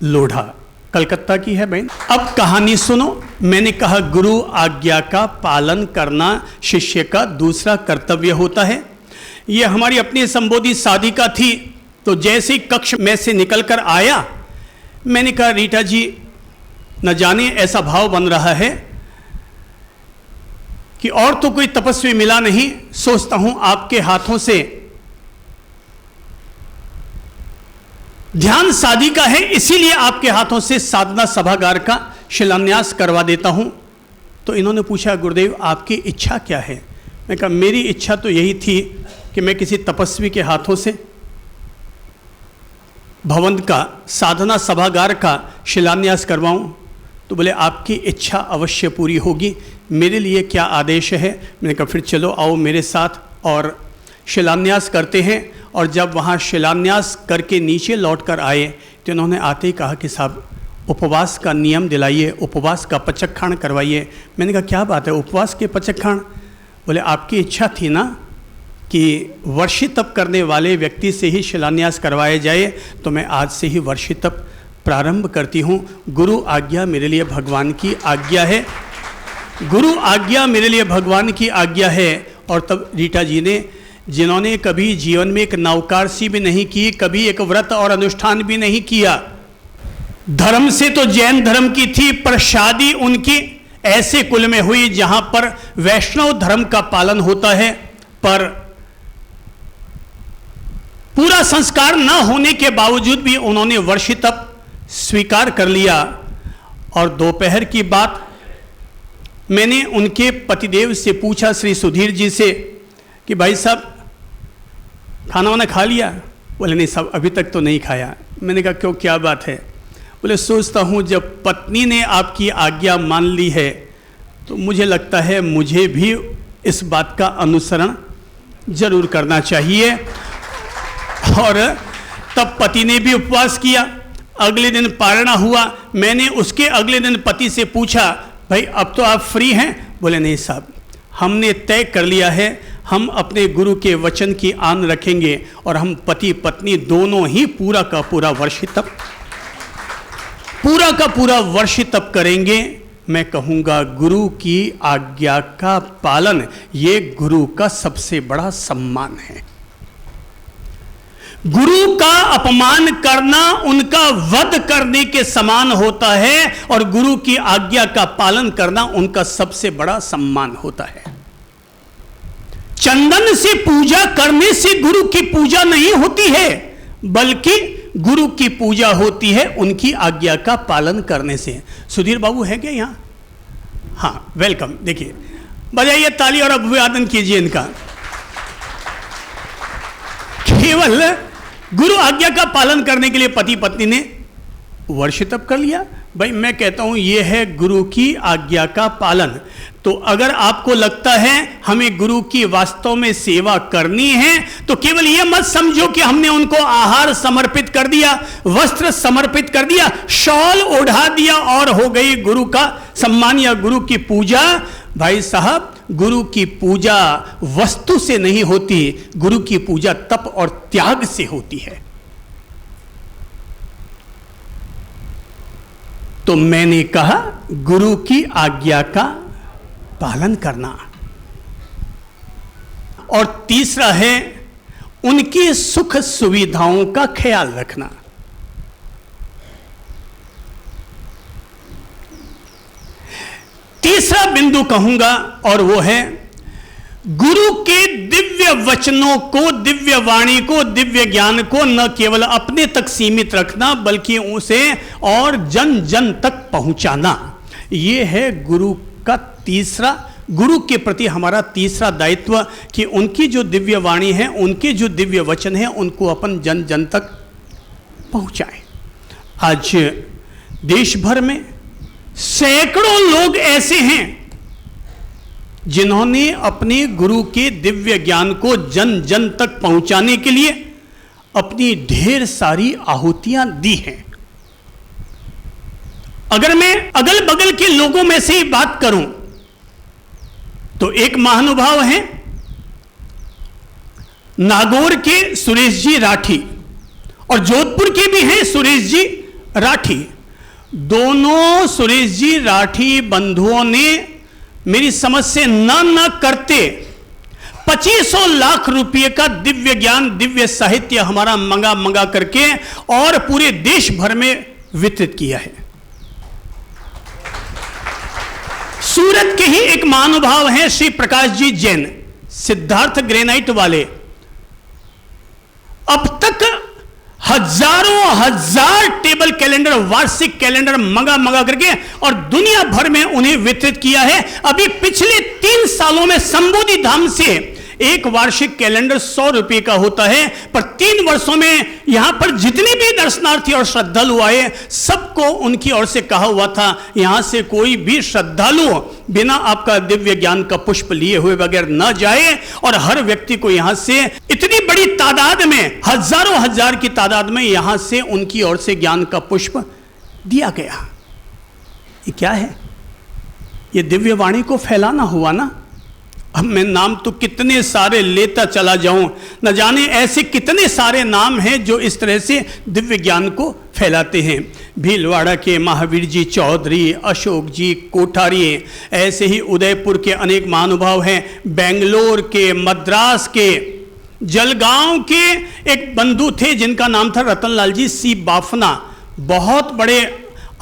[SPEAKER 1] लोढ़ा, कलकत्ता की है बहन। अब कहानी सुनो। मैंने कहा गुरु आज्ञा का पालन करना शिष्य का दूसरा कर्तव्य होता है। ये हमारी अपनी संबोधि साधिका थी। तो जैसे ही कक्ष में से निकलकर आया, मैंने कहा रीटा जी, न जाने ऐसा भाव बन रहा है कि और तो कोई तपस्वी मिला नहीं, सोचता हूं आपके हाथों से ध्यान साधिका है, इसीलिए आपके हाथों से साधना सभागार का शिलान्यास करवा देता हूं। तो इन्होंने पूछा गुरुदेव आपकी इच्छा क्या है? मैं कहा मेरी इच्छा तो यही थी कि मैं किसी तपस्वी के हाथों से भवन का साधना सभागार का शिलान्यास करवाऊं। तो बोले आपकी इच्छा अवश्य पूरी होगी, मेरे लिए क्या आदेश है? मैंने कहा फिर चलो आओ मेरे साथ और शिलान्यास करते हैं। और जब वहाँ शिलान्यास करके नीचे लौट कर आए तो इन्होंने आते ही कहा कि साहब उपवास का नियम दिलाइए, उपवास का पचक्खाण करवाइए। मैंने कहा क्या बात है उपवास के पचक्खाण? बोले आपकी इच्छा थी ना कि वर्षी तप करने वाले व्यक्ति से ही शिलान्यास करवाया जाए, तो मैं आज से ही वर्षी तप प्रारंभ करती हूँ। गुरु आज्ञा मेरे लिए भगवान की आज्ञा है, गुरु आज्ञा मेरे लिए भगवान की आज्ञा है। और तब रीटा जी ने, जिन्होंने कभी जीवन में एक नवकारसी भी नहीं की, कभी एक व्रत और अनुष्ठान भी नहीं किया, धर्म से तो जैन धर्म की थी, पर शादी उनकी ऐसे कुल में हुई जहां पर वैष्णव धर्म का पालन होता है, पर पूरा संस्कार न होने के बावजूद भी उन्होंने वर्षी तप स्वीकार कर लिया। और दोपहर की बात मैंने उनके पतिदेव से पूछा, श्री सुधीर जी से, कि भाई साहब खाना वाना खा लिया? बोले नहीं साहब अभी तक तो नहीं खाया। मैंने कहा क्यों, क्या बात है? बोले सोचता हूँ जब पत्नी ने आपकी आज्ञा मान ली है तो मुझे लगता है मुझे भी इस बात का अनुसरण जरूर करना चाहिए। और तब पति ने भी उपवास किया। अगले दिन पारणा हुआ। मैंने उसके अगले दिन पति से पूछा भाई अब तो आप फ्री हैं? बोले नहीं साहब हमने तय कर लिया है, हम अपने गुरु के वचन की आन रखेंगे और हम पति पत्नी दोनों ही पूरा का पूरा वर्षी तप करेंगे। मैं कहूँगा गुरु की आज्ञा का पालन ये गुरु का सबसे बड़ा सम्मान है। गुरु का अपमान करना उनका वध करने के समान होता है और गुरु की आज्ञा का पालन करना उनका सबसे बड़ा सम्मान होता है। चंदन से पूजा करने से गुरु की पूजा नहीं होती है, बल्कि गुरु की पूजा होती है उनकी आज्ञा का पालन करने से। सुधीर बाबू है क्या यहाँ? हाँ वेलकम। देखिए बजाइए ताली और अभिवादन कीजिए इनका। केवल गुरु आज्ञा का पालन करने के लिए पति पत्नी ने वर्षी तप कर लिया। भाई मैं कहता हूं यह है गुरु की आज्ञा का पालन। तो अगर आपको लगता है हमें गुरु की वास्तव में सेवा करनी है तो केवल यह मत समझो कि हमने उनको आहार समर्पित कर दिया, वस्त्र समर्पित कर दिया, शॉल ओढ़ा दिया और हो गई गुरु का सम्मान या गुरु की पूजा। भाई साहब, गुरु की पूजा वस्तु से नहीं होती, गुरु की पूजा तप और त्याग से होती है। तो मैंने कहा गुरु की आज्ञा का पालन करना। और तीसरा है उनकी सुख सुविधाओं का ख्याल रखना। तीसरा बिंदु कहूंगा और वो है गुरु के दिव्य वचनों को, दिव्य वाणी को, दिव्य ज्ञान को न केवल अपने तक सीमित रखना बल्कि उसे और जन जन तक पहुंचाना। यह है गुरु का तीसरा, गुरु के प्रति हमारा तीसरा दायित्व कि उनकी जो दिव्य वाणी है, उनके जो दिव्य वचन है, उनको अपन जन जन तक पहुंचाएं। आज देश भर में सैकड़ों लोग ऐसे हैं जिन्होंने अपने गुरु के दिव्य ज्ञान को जन जन तक पहुंचाने के लिए अपनी ढेर सारी आहुतियां दी हैं। अगर मैं अगल बगल के लोगों में से ही बात करूं तो एक महानुभाव हैं नागौर के सुरेश जी राठी और जोधपुर के भी हैं सुरेश जी राठी। दोनों सुरेश जी राठी बंधुओं ने मेरी समझ से न करते 2500 लाख रुपए का दिव्य ज्ञान, दिव्य साहित्य हमारा मंगा करके और पूरे देश भर में वितरित किया है। सूरत के ही एक महानुभाव हैं श्री प्रकाश जी जैन, सिद्धार्थ ग्रेनाइट वाले। अब तक हजारों हजार टेबल कैलेंडर, वार्षिक कैलेंडर मंगा करके और दुनिया भर में उन्हें वितरित किया है। अभी पिछले 3 सालों में संबोधि धाम से एक वार्षिक कैलेंडर 100 रुपए का होता है, पर 3 वर्षों में यहां पर जितने भी दर्शनार्थी और श्रद्धालु आए सबको उनकी ओर से कहा हुआ था यहां से कोई भी श्रद्धालु बिना आपका दिव्य ज्ञान का पुष्प लिए हुए बगैर न जाए। और हर व्यक्ति को यहां से इतनी बड़ी तादाद में, हजारों हजार की तादाद में यहां से उनकी ओर से ज्ञान का पुष्प दिया गया। ये क्या है? ये दिव्य वाणी को फैलाना हुआ ना। अब मैं नाम तो कितने सारे लेता चला जाऊं, न जाने ऐसे कितने सारे नाम हैं जो इस तरह से दिव्य ज्ञान को फैलाते हैं। भीलवाड़ा के महावीर जी चौधरी, अशोक जी कोठारी, ऐसे ही उदयपुर के अनेक महानुभाव हैं, बेंगलोर के, मद्रास के, जलगांव के एक बंधु थे जिनका नाम था रतनलाल जी सी बाफना, बहुत बड़े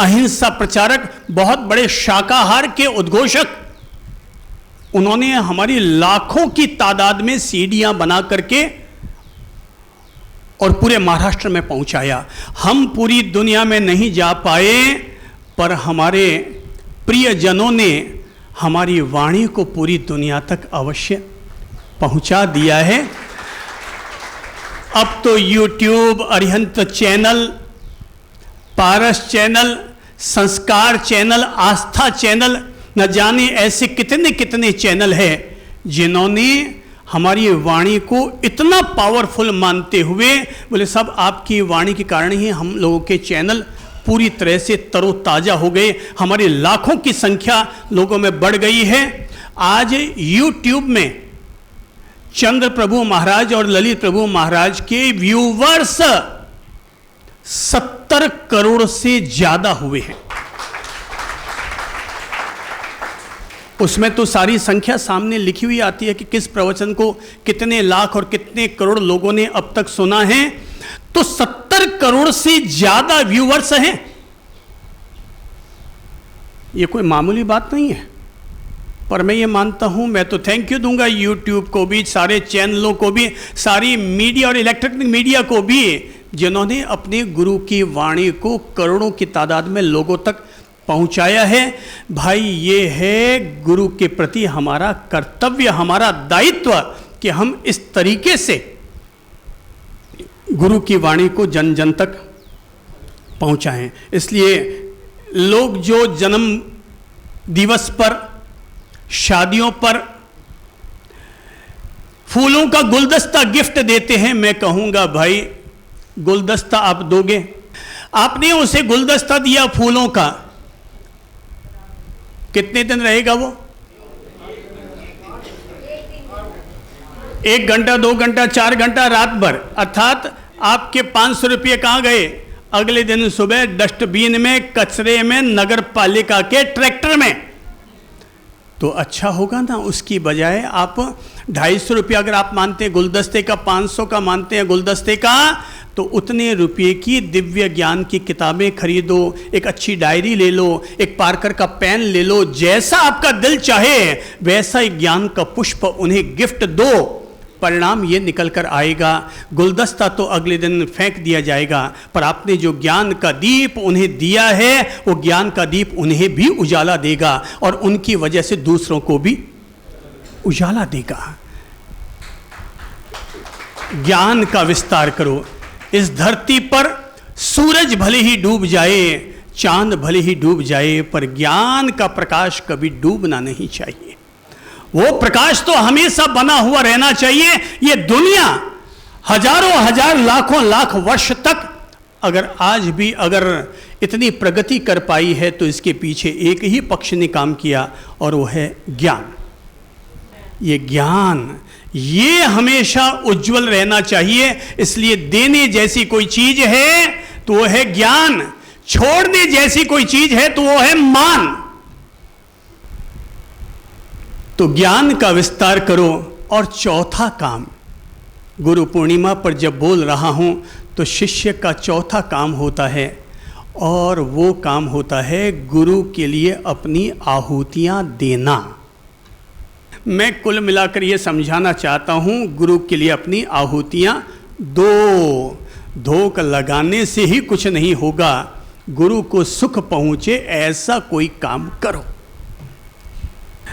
[SPEAKER 1] अहिंसा प्रचारक, बहुत बड़े शाकाहार के उद्घोषक। उन्होंने हमारी लाखों की तादाद में सीढ़ियां बना करके और पूरे महाराष्ट्र में पहुंचाया। हम पूरी दुनिया में नहीं जा पाए, पर हमारे प्रियजनों ने हमारी वाणी को पूरी दुनिया तक अवश्य पहुंचा दिया है। अब तो YouTube, अरिहंत चैनल, पारस चैनल, संस्कार चैनल, आस्था चैनल, न जाने ऐसे कितने कितने चैनल हैं जिन्होंने हमारी वाणी को इतना पावरफुल मानते हुए बोले साहब आपकी वाणी के कारण ही हम लोगों के चैनल पूरी तरह से तरोताजा हो गए, हमारी लाखों की संख्या लोगों में बढ़ गई है। आज YouTube में चंद्र प्रभु महाराज और ललित प्रभु महाराज के व्यूवर्स 70 करोड़ से ज्यादा हुए हैं। उसमें तो सारी संख्या सामने लिखी हुई आती है कि किस प्रवचन को कितने लाख और कितने करोड़ लोगों ने अब तक सुना है। तो 70 करोड़ से ज्यादा व्यूवर्स हैं। ये कोई मामूली बात नहीं है। पर मैं ये मानता हूं, मैं तो थैंक यू दूंगा YouTube को भी, सारे चैनलों को भी, सारी मीडिया और इलेक्ट्रॉनिक मीडिया को भी, जिन्होंने अपने गुरु की वाणी को करोड़ों की तादाद में लोगों तक पहुंचाया है। भाई ये है गुरु के प्रति हमारा कर्तव्य, हमारा दायित्व कि हम इस तरीके से गुरु की वाणी को जन जन तक पहुंचाएं। इसलिए लोग जो जन्म दिवस पर, शादियों पर फूलों का गुलदस्ता गिफ्ट देते हैं, मैं कहूंगा भाई गुलदस्ता आप दोगे, आपने उसे गुलदस्ता दिया फूलों का, कितने दिन रहेगा वो? 1 घंटा, 2 घंटा, 4 घंटा, रात भर। अर्थात आपके 500 रुपये कहाँ गए? अगले दिन सुबह डस्टबिन में, कचरे में, नगर पालिका के ट्रैक्टर में। तो अच्छा होगा ना, उसकी बजाय आप 250 रुपया अगर आप मानते हैं गुलदस्ते का, 500 का मानते हैं गुलदस्ते का, तो उतने रुपये की दिव्य ज्ञान की किताबें खरीदो, एक अच्छी डायरी ले लो, एक पार्कर का पेन ले लो, जैसा आपका दिल चाहे वैसा ही ज्ञान का पुष्प उन्हें गिफ्ट दो। परिणाम ये निकल कर आएगा, गुलदस्ता तो अगले दिन फेंक दिया जाएगा, पर आपने जो ज्ञान का दीप उन्हें दिया है, वो ज्ञान का दीप उन्हें भी उजाला देगा और उनकी वजह से दूसरों को भी उजाला देगा। ज्ञान का विस्तार करो। इस धरती पर सूरज भले ही डूब जाए, चांद भले ही डूब जाए, पर ज्ञान का प्रकाश कभी डूबना नहीं चाहिए। वो प्रकाश तो हमेशा बना हुआ रहना चाहिए। ये दुनिया हजारों हजार, लाखों लाख वर्ष तक अगर आज भी अगर इतनी प्रगति कर पाई है तो इसके पीछे एक ही पक्ष ने काम किया और वो है ज्ञान। ये ज्ञान ये हमेशा उज्जवल रहना चाहिए। इसलिए देने जैसी कोई चीज है तो वो है ज्ञान, छोड़ने जैसी कोई चीज है तो वो है मान। तो ज्ञान का विस्तार करो। और चौथा काम, गुरु पूर्णिमा पर जब बोल रहा हूं तो शिष्य का चौथा काम होता है, और वो काम होता है गुरु के लिए अपनी आहुतियां देना। मैं कुल मिलाकर ये समझाना चाहता हूं, गुरु के लिए अपनी आहुतियां दो। धोख लगाने से ही कुछ नहीं होगा, गुरु को सुख पहुंचे ऐसा कोई काम करो।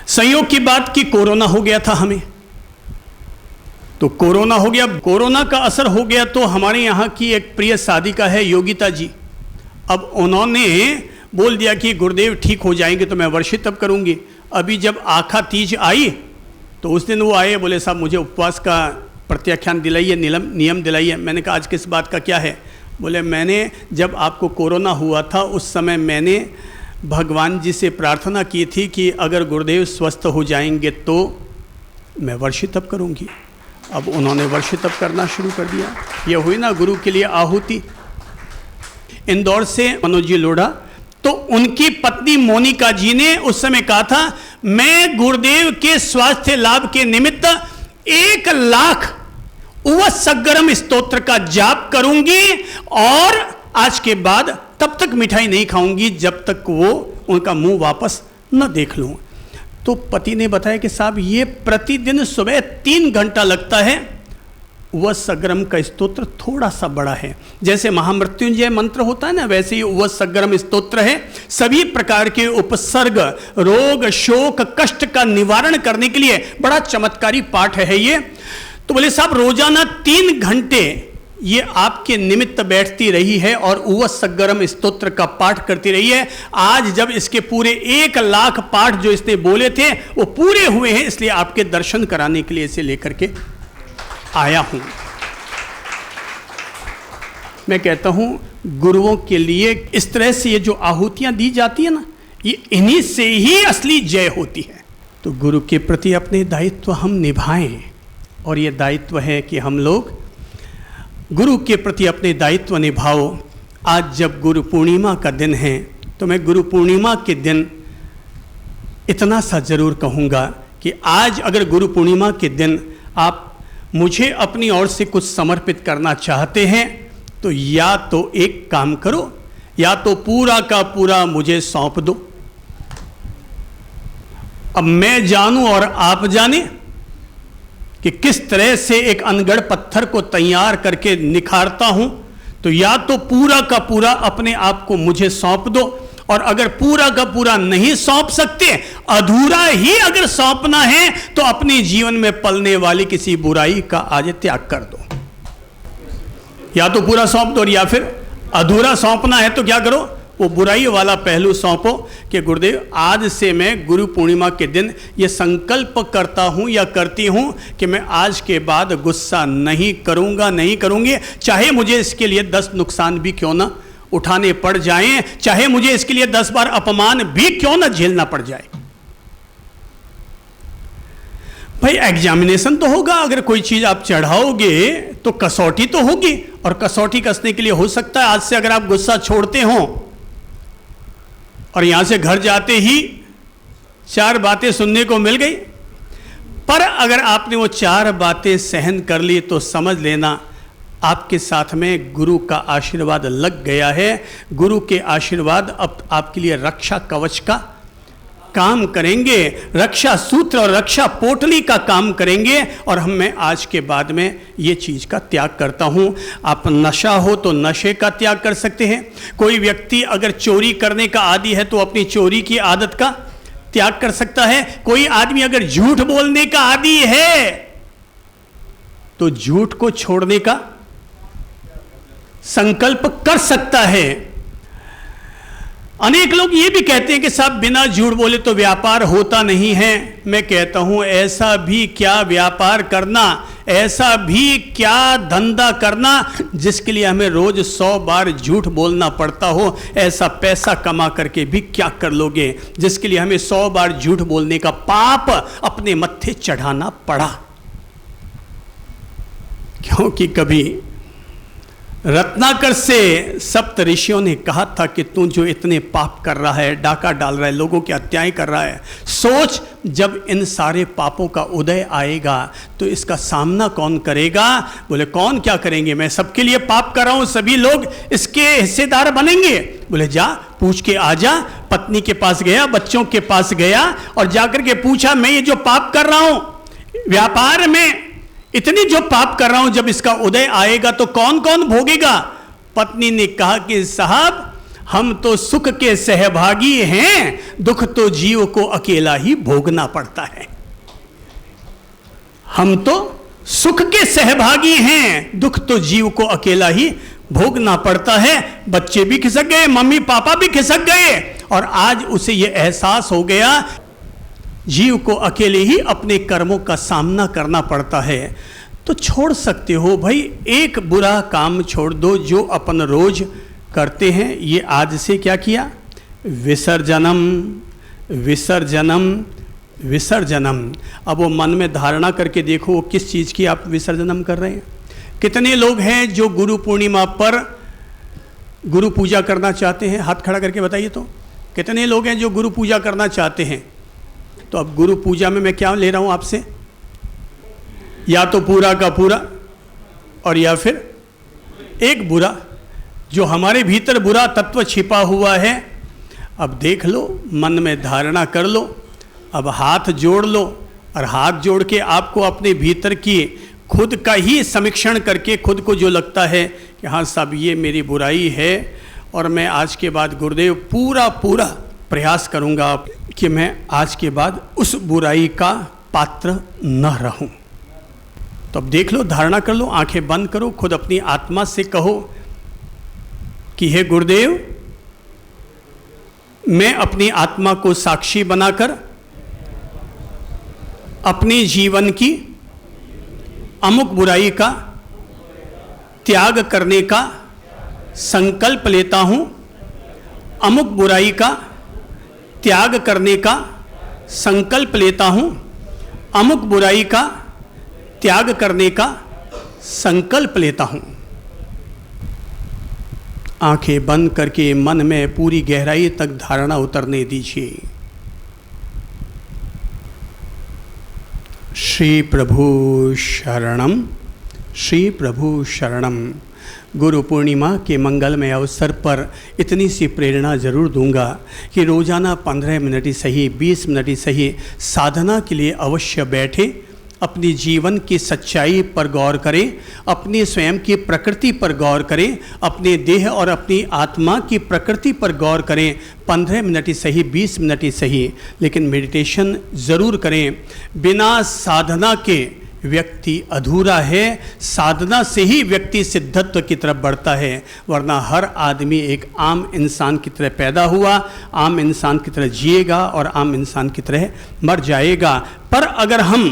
[SPEAKER 1] संयोग की बात कि कोरोना हो गया था हमें, तो कोरोना हो गया, कोरोना का असर हो गया। तो हमारे यहाँ की एक प्रिय साधिका है योगिता जी, अब उन्होंने बोल दिया कि गुरुदेव ठीक हो जाएंगे तो मैं वर्षित तब करूँगी। अभी जब आखा तीज आई तो उस दिन वो आए, बोले साहब मुझे उपवास का प्रत्याख्यान दिलाइए, नियम दिलाइए। मैंने कहा आज किस बात का क्या है? बोले मैंने जब आपको कोरोना हुआ था उस समय मैंने भगवान जी से प्रार्थना की थी कि अगर गुरुदेव स्वस्थ हो जाएंगे तो मैं वर्षित तप करूंगी। अब उन्होंने वर्षित तप करना शुरू कर दिया। ये हुई ना गुरु के लिए आहुति। इंदौर से मनोज जी लोढ़ा, तो उनकी पत्नी मोनिका जी ने उस समय कहा था मैं गुरुदेव के स्वास्थ्य लाभ के निमित्त 1 लाख उवसग्गरम स्तोत्र का जाप करूंगी और आज के बाद तब तक मिठाई नहीं खाऊंगी जब तक वो उनका मुंह वापस न देख लूं। तो पति ने बताया कि साहब ये प्रतिदिन सुबह 3 घंटा लगता है। उवसग्गरम का स्तोत्र थोड़ा सा बड़ा है, जैसे महामृत्युंजय मंत्र होता है ना, वैसे ही उवसग्गरम स्तोत्र है। सभी प्रकार के उपसर्ग, रोग, शोक, कष्ट का निवारण करने के लिए बड़ा चमत्कारी पाठ है ये। तो बोले साहब रोजाना 3 घंटे ये आपके निमित्त बैठती रही है और उवसग्गरम स्तोत्र का पाठ करती रही है। आज जब इसके पूरे 1 लाख पाठ जो इसने बोले थे वो पूरे हुए हैं, इसलिए आपके दर्शन कराने के लिए इसे लेकर के आया हूं। मैं कहता हूं गुरुओं के लिए इस तरह से ये जो आहुतियां दी जाती है ना, ये इन्हीं से ही असली जय होती है। तो गुरु के प्रति अपने दायित्व हम निभाएं, और ये दायित्व है कि हम लोग गुरु के प्रति अपने दायित्व निभाओ। आज जब गुरु पूर्णिमा का दिन है तो मैं गुरु पूर्णिमा के दिन इतना सा जरूर कहूँगा कि आज अगर गुरु पूर्णिमा के दिन आप मुझे अपनी ओर से कुछ समर्पित करना चाहते हैं तो या तो एक काम करो, या तो पूरा का पूरा मुझे सौंप दो। अब मैं जानूं और आप जाने कि किस तरह से एक अनगढ़ पत्थर को तैयार करके निखारता हूं, तो या तो पूरा का पूरा अपने आप को मुझे सौंप दो, और अगर पूरा का पूरा नहीं सौंप सकते, अधूरा ही अगर सौंपना है तो अपने जीवन में पलने वाली किसी बुराई का आज त्याग कर दो। या तो पूरा सौंप दो, या फिर अधूरा सौंपना है तो क्या करो, वो बुराई वाला पहलू सौंपो कि गुरुदेव आज से मैं गुरु पूर्णिमा के दिन ये संकल्प करता हूँ या करती हूँ कि मैं आज के बाद गुस्सा नहीं करूँगा, नहीं करूँगी, चाहे मुझे इसके लिए 10 नुकसान भी क्यों ना उठाने पड़ जाएं, चाहे मुझे इसके लिए 10 बार अपमान भी क्यों ना झेलना पड़ जाए। भाई एग्जामिनेशन तो होगा, अगर कोई चीज आप चढ़ाओगे तो कसौटी तो होगी, और कसौटी कसने के लिए हो सकता है आज से अगर आप गुस्सा छोड़ते हो और यहां से घर जाते ही 4 बातें सुनने को मिल गई, पर अगर आपने वो 4 बातें सहन कर ली तो समझ लेना आपके साथ में गुरु का आशीर्वाद लग गया है। गुरु के आशीर्वाद अब आपके लिए रक्षा कवच का काम करेंगे, रक्षा सूत्र और रक्षा पोटली का काम करेंगे। और मैं आज के बाद में ये चीज़ का त्याग करता हूँ। आप नशा हो तो नशे का त्याग कर सकते हैं। कोई व्यक्ति अगर चोरी करने का आदी है तो अपनी चोरी की आदत का त्याग कर सकता है। कोई आदमी अगर झूठ बोलने का आदी है तो झूठ को छोड़ने का संकल्प कर सकता है। अनेक लोग ये भी कहते हैं कि साहब बिना झूठ बोले तो व्यापार होता नहीं है। मैं कहता हूं ऐसा भी क्या व्यापार करना, ऐसा भी क्या धंधा करना जिसके लिए हमें रोज 100 बार झूठ बोलना पड़ता हो। ऐसा पैसा कमा करके भी क्या कर लोगे जिसके लिए हमें 100 बार झूठ बोलने का पाप अपने मत्थे चढ़ाना पड़ा। क्योंकि कभी रत्नाकर से सप्त ऋषियों ने कहा था कि तू जो इतने पाप कर रहा है, डाका डाल रहा है, लोगों की हत्याएं कर रहा है, सोच जब इन सारे पापों का उदय आएगा तो इसका सामना कौन करेगा। बोले कौन क्या करेंगे, मैं सबके लिए पाप कर रहा हूं, सभी लोग इसके हिस्सेदार बनेंगे। बोले जा पूछ के आ जा। पत्नी के पास गया, बच्चों के पास गया और जाकर के पूछा मैं ये जो पाप कर रहा हूं, व्यापार में इतनी जो पाप कर रहा हूं, जब इसका उदय आएगा तो कौन कौन भोगेगा। पत्नी ने कहा कि साहब हम तो सुख के सहभागी हैं, दुख तो जीव को अकेला ही भोगना पड़ता है। हम तो सुख के सहभागी हैं, दुख तो जीव को अकेला ही भोगना पड़ता है। बच्चे भी खिसक गए, मम्मी पापा भी खिसक गए और आज उसे यह एहसास हो गया जीव को अकेले ही अपने कर्मों का सामना करना पड़ता है। तो छोड़ सकते हो भाई, एक बुरा काम छोड़ दो जो अपन रोज करते हैं। ये आज से क्या किया, विसर्जनम विसर्जनम विसर्जनम। अब वो मन में धारणा करके देखो वो किस चीज़ की आप विसर्जनम कर रहे हैं। कितने लोग हैं जो गुरु पूर्णिमा पर गुरु पूजा करना चाहते हैं, हाथ खड़ा करके बताइए तो। कितने लोग हैं जो गुरु पूजा करना चाहते हैं। तो अब गुरु पूजा में मैं क्या ले रहा हूं आपसे, या तो पूरा का पूरा और या फिर एक बुरा जो हमारे भीतर बुरा तत्व छिपा हुआ है। अब देख लो, मन में धारणा कर लो, अब हाथ जोड़ लो और हाथ जोड़ के आपको अपने भीतर की खुद का ही समीक्षण करके खुद को जो लगता है कि हाँ साहब ये मेरी बुराई है और मैं आज के बाद गुरुदेव पूरा प्रयास करूँगा कि मैं आज के बाद उस बुराई का पात्र न रहूं। तो अब देख लो, धारणा कर लो, आंखें बंद करो, खुद अपनी आत्मा से कहो कि हे गुरुदेव, मैं अपनी आत्मा को साक्षी बनाकर अपने जीवन की अमुक बुराई का त्याग करने का संकल्प लेता हूं। अमुक बुराई का त्याग करने का संकल्प लेता हूं। अमुक बुराई का त्याग करने का संकल्प लेता हूं। आंखें बंद करके मन में पूरी गहराई तक धारणा उतरने दीजिए। श्री प्रभु शरणम, श्री प्रभु शरणम। गुरु पूर्णिमा के मंगलमय अवसर पर इतनी सी प्रेरणा ज़रूर दूंगा कि रोज़ाना 15 मिनट ही सही, 20 मिनट ही सही, साधना के लिए अवश्य बैठे, अपनी जीवन की सच्चाई पर गौर करें, अपनी स्वयं की प्रकृति पर गौर करें, अपने देह और अपनी आत्मा की प्रकृति पर गौर करें। 15 मिनट ही सही, 20 मिनट ही सही, लेकिन मेडिटेशन ज़रूर करें। बिना साधना के व्यक्ति अधूरा है। साधना से ही व्यक्ति सिद्धत्व की तरफ बढ़ता है, वरना हर आदमी एक आम इंसान की तरह पैदा हुआ, आम इंसान की तरह जिएगा और आम इंसान की तरह मर जाएगा। पर अगर हम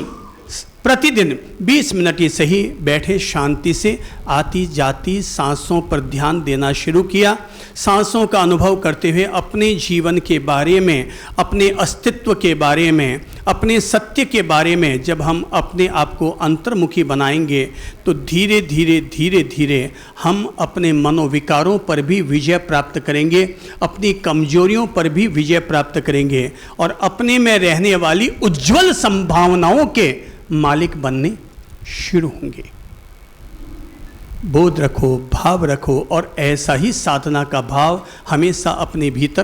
[SPEAKER 1] प्रतिदिन 20 मिनट ही सही बैठे शांति से आती जाती सांसों पर ध्यान देना शुरू किया, सांसों का अनुभव करते हुए अपने जीवन के बारे में, अपने अस्तित्व के बारे में, अपने सत्य के बारे में जब हम अपने आप को अंतर्मुखी बनाएंगे तो धीरे धीरे धीरे धीरे हम अपने मनोविकारों पर भी विजय प्राप्त करेंगे, अपनी कमजोरियों पर भी विजय प्राप्त करेंगे और अपने में रहने वाली उज्जवल संभावनाओं के मालिक बनने शुरू होंगे। बोध रखो, भाव रखो और ऐसा ही साधना का भाव हमेशा अपने भीतर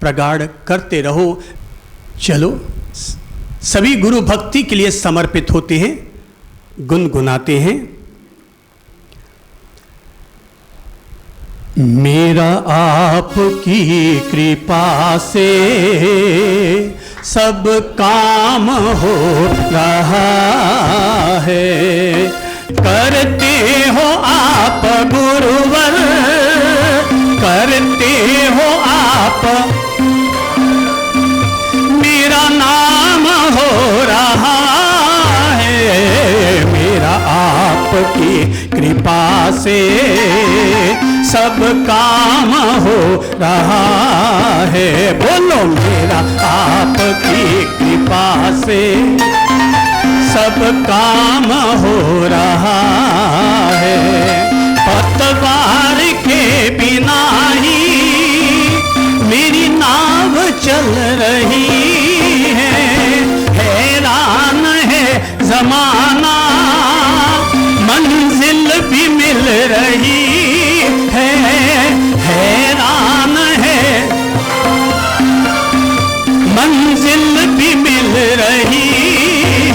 [SPEAKER 1] प्रगाढ़ करते रहो। चलो सभी गुरु भक्ति के लिए समर्पित होते हैं, गुनगुनाते हैं। मेरा आपकी कृपा से सब काम हो रहा है, करते हो आप गुरुवर, करते हो आप, मेरा नाम हो रहा है। मेरा आपकी कृपा से सब काम हो रहा है। बोलो मेरा आपकी कृपा से सब काम हो रहा है। पतवार के बिना ही मेरी नाव चल रही है, हैरान है जमाना मंजिल भी मिल रही है, हैरान है मंजिल भी मिल रही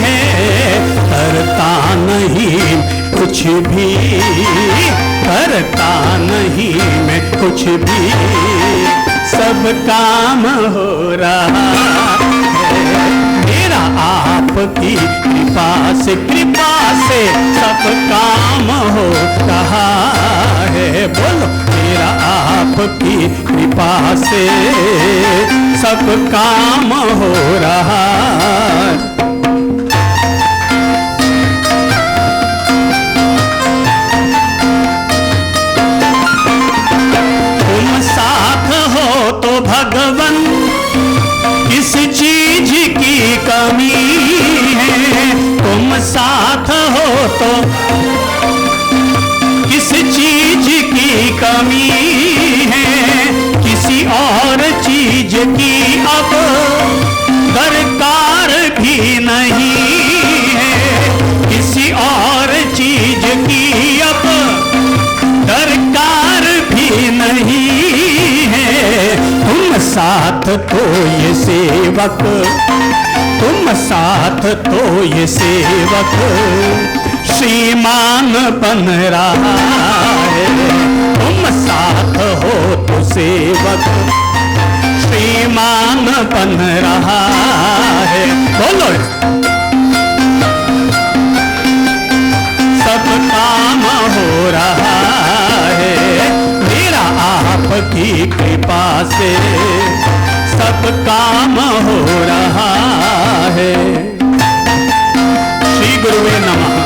[SPEAKER 1] है। करता नहीं कुछ भी, करता नहीं मैं कुछ भी, सब काम हो रहा है। मेरा आपकी कृपा से सब काम हो रहा है। बोलो मेरा आपकी कृपा से सब काम हो रहा है। तुम साथ हो तो भगवन किस चीज की कमी है, तुम साथ हो तो किस चीज की कमी है, किसी और चीज की अब दरकार भी नहीं है, किसी और चीज की अब दरकार भी नहीं है। तुम साथ तो ये सेवक, तुम साथ तो ये सेवक श्रीमान बन रहा है। तुम साथ हो तो सेवक श्रीमान बन रहा है। बोलो सब काम हो रहा है। मेरा आपकी कृपा से सब काम हो रहा है। श्री गुरुवे नमः।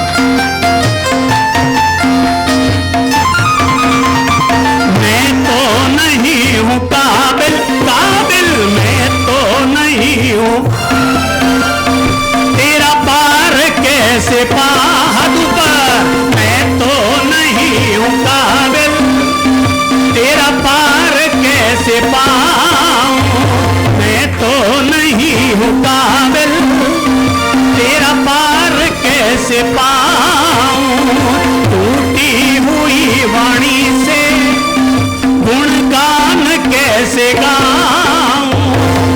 [SPEAKER 1] मैं तो नहीं हूँ काबिल, काबिल मैं तो नहीं हूँ, तेरा पार कैसे पादू पर। मैं तो नहीं हूँ काबिल, तेरा पार कैसे पाऊं। मैं तो नहीं हूँ काबिल, तेरा पार कैसे पाऊं। टूटी हुई वाणी से गुणगान कैसे गाऊं,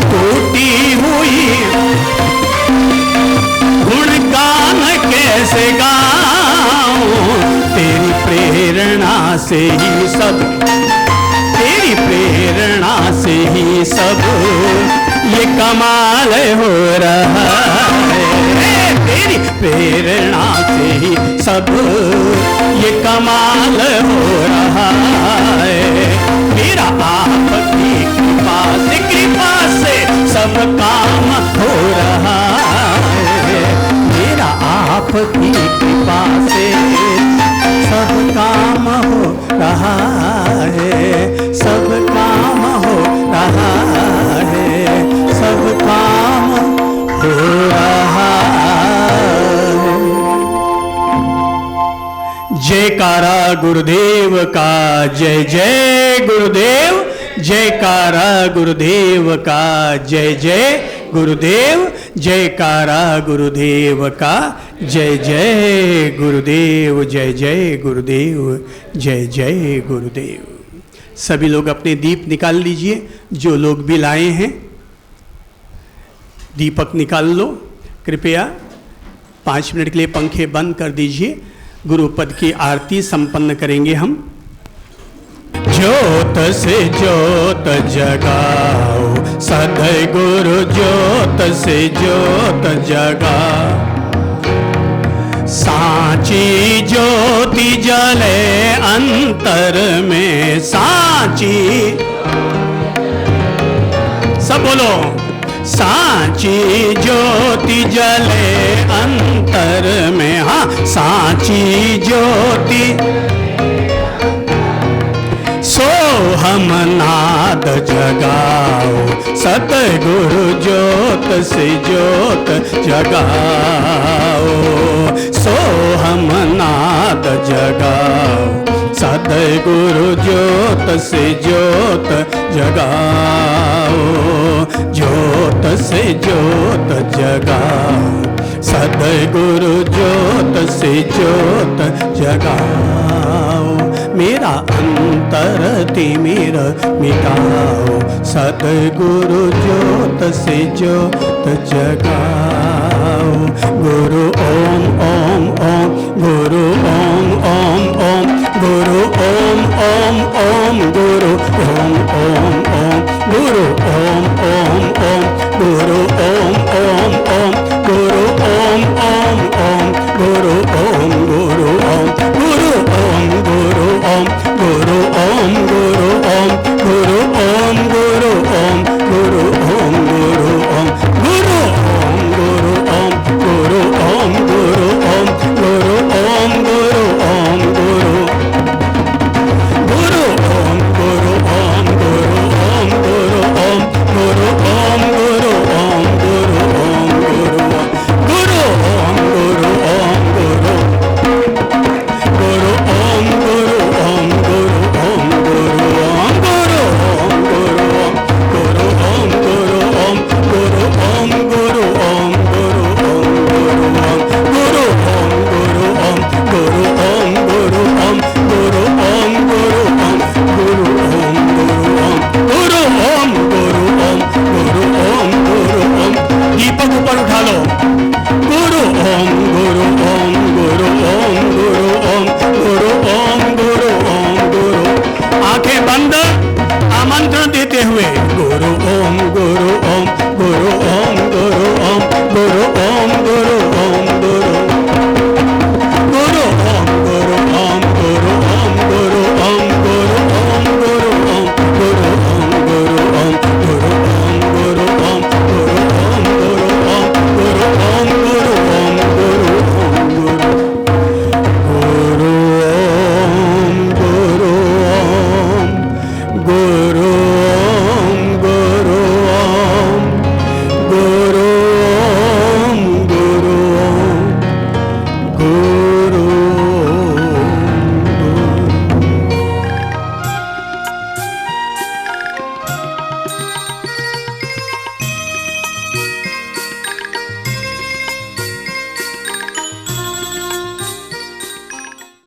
[SPEAKER 1] टूटी हुई गुणगान कैसे गाऊं। तेरी प्रेरणा से ही सब, तेरी प्रेरणा से ही सब ये कमाल हो रहा है। तेरी प्रेरणा से ही सब ये कमाल हो रहा है। मेरा आपकी कृपा से सब काम हो रहा है। मेरा आपकी कृपा से सब काम हो रहा है। सब काम हो रहा है। सब काम हो रहा है। जयकारा गुरुदेव का, जय जय गुरुदेव। जयकारा गुरुदेव का, जय जय गुरुदेव। जयकारा गुरुदेव का, जय जय गुरुदेव। जय जय गुरुदेव, जय जय गुरुदेव। सभी लोग अपने दीप निकाल लीजिए। जो लोग भी लाए हैं दीपक निकाल लो कृपया। 5 मिनट के लिए पंखे बंद कर दीजिए। गुरुपद की आरती संपन्न करेंगे हम। ज्योत से ज्योत जगाओ, सद्गुरु ज्योत से ज्योत जगा। सांची ज्योति जले अंतर में, सांची सब बोलो। सांची ज्योति जले अंतर में, हाँ सांची ज्योति सोहम नाद जगाओ, सतगुरु ज्योत से ज्योत जगाओ। सोहम नाद जगाओ, सतगुरु ज्योत से ज्योत जगाओ। ज्योत से ज्योत जगाओ, सतगुरु ज्योत से ज्योत जगाओ। मेरा अंतर तिमिर मिटाओ, सतगुरु ज्योत से ज्योत जगाओ। गुरु ओम ओम ओम, गुरु ओम ओम ओम, गुरु ओम ओम ओम, गुरु ओम ओम ओम, गुरु ओम ओम ओम, गुरु ओम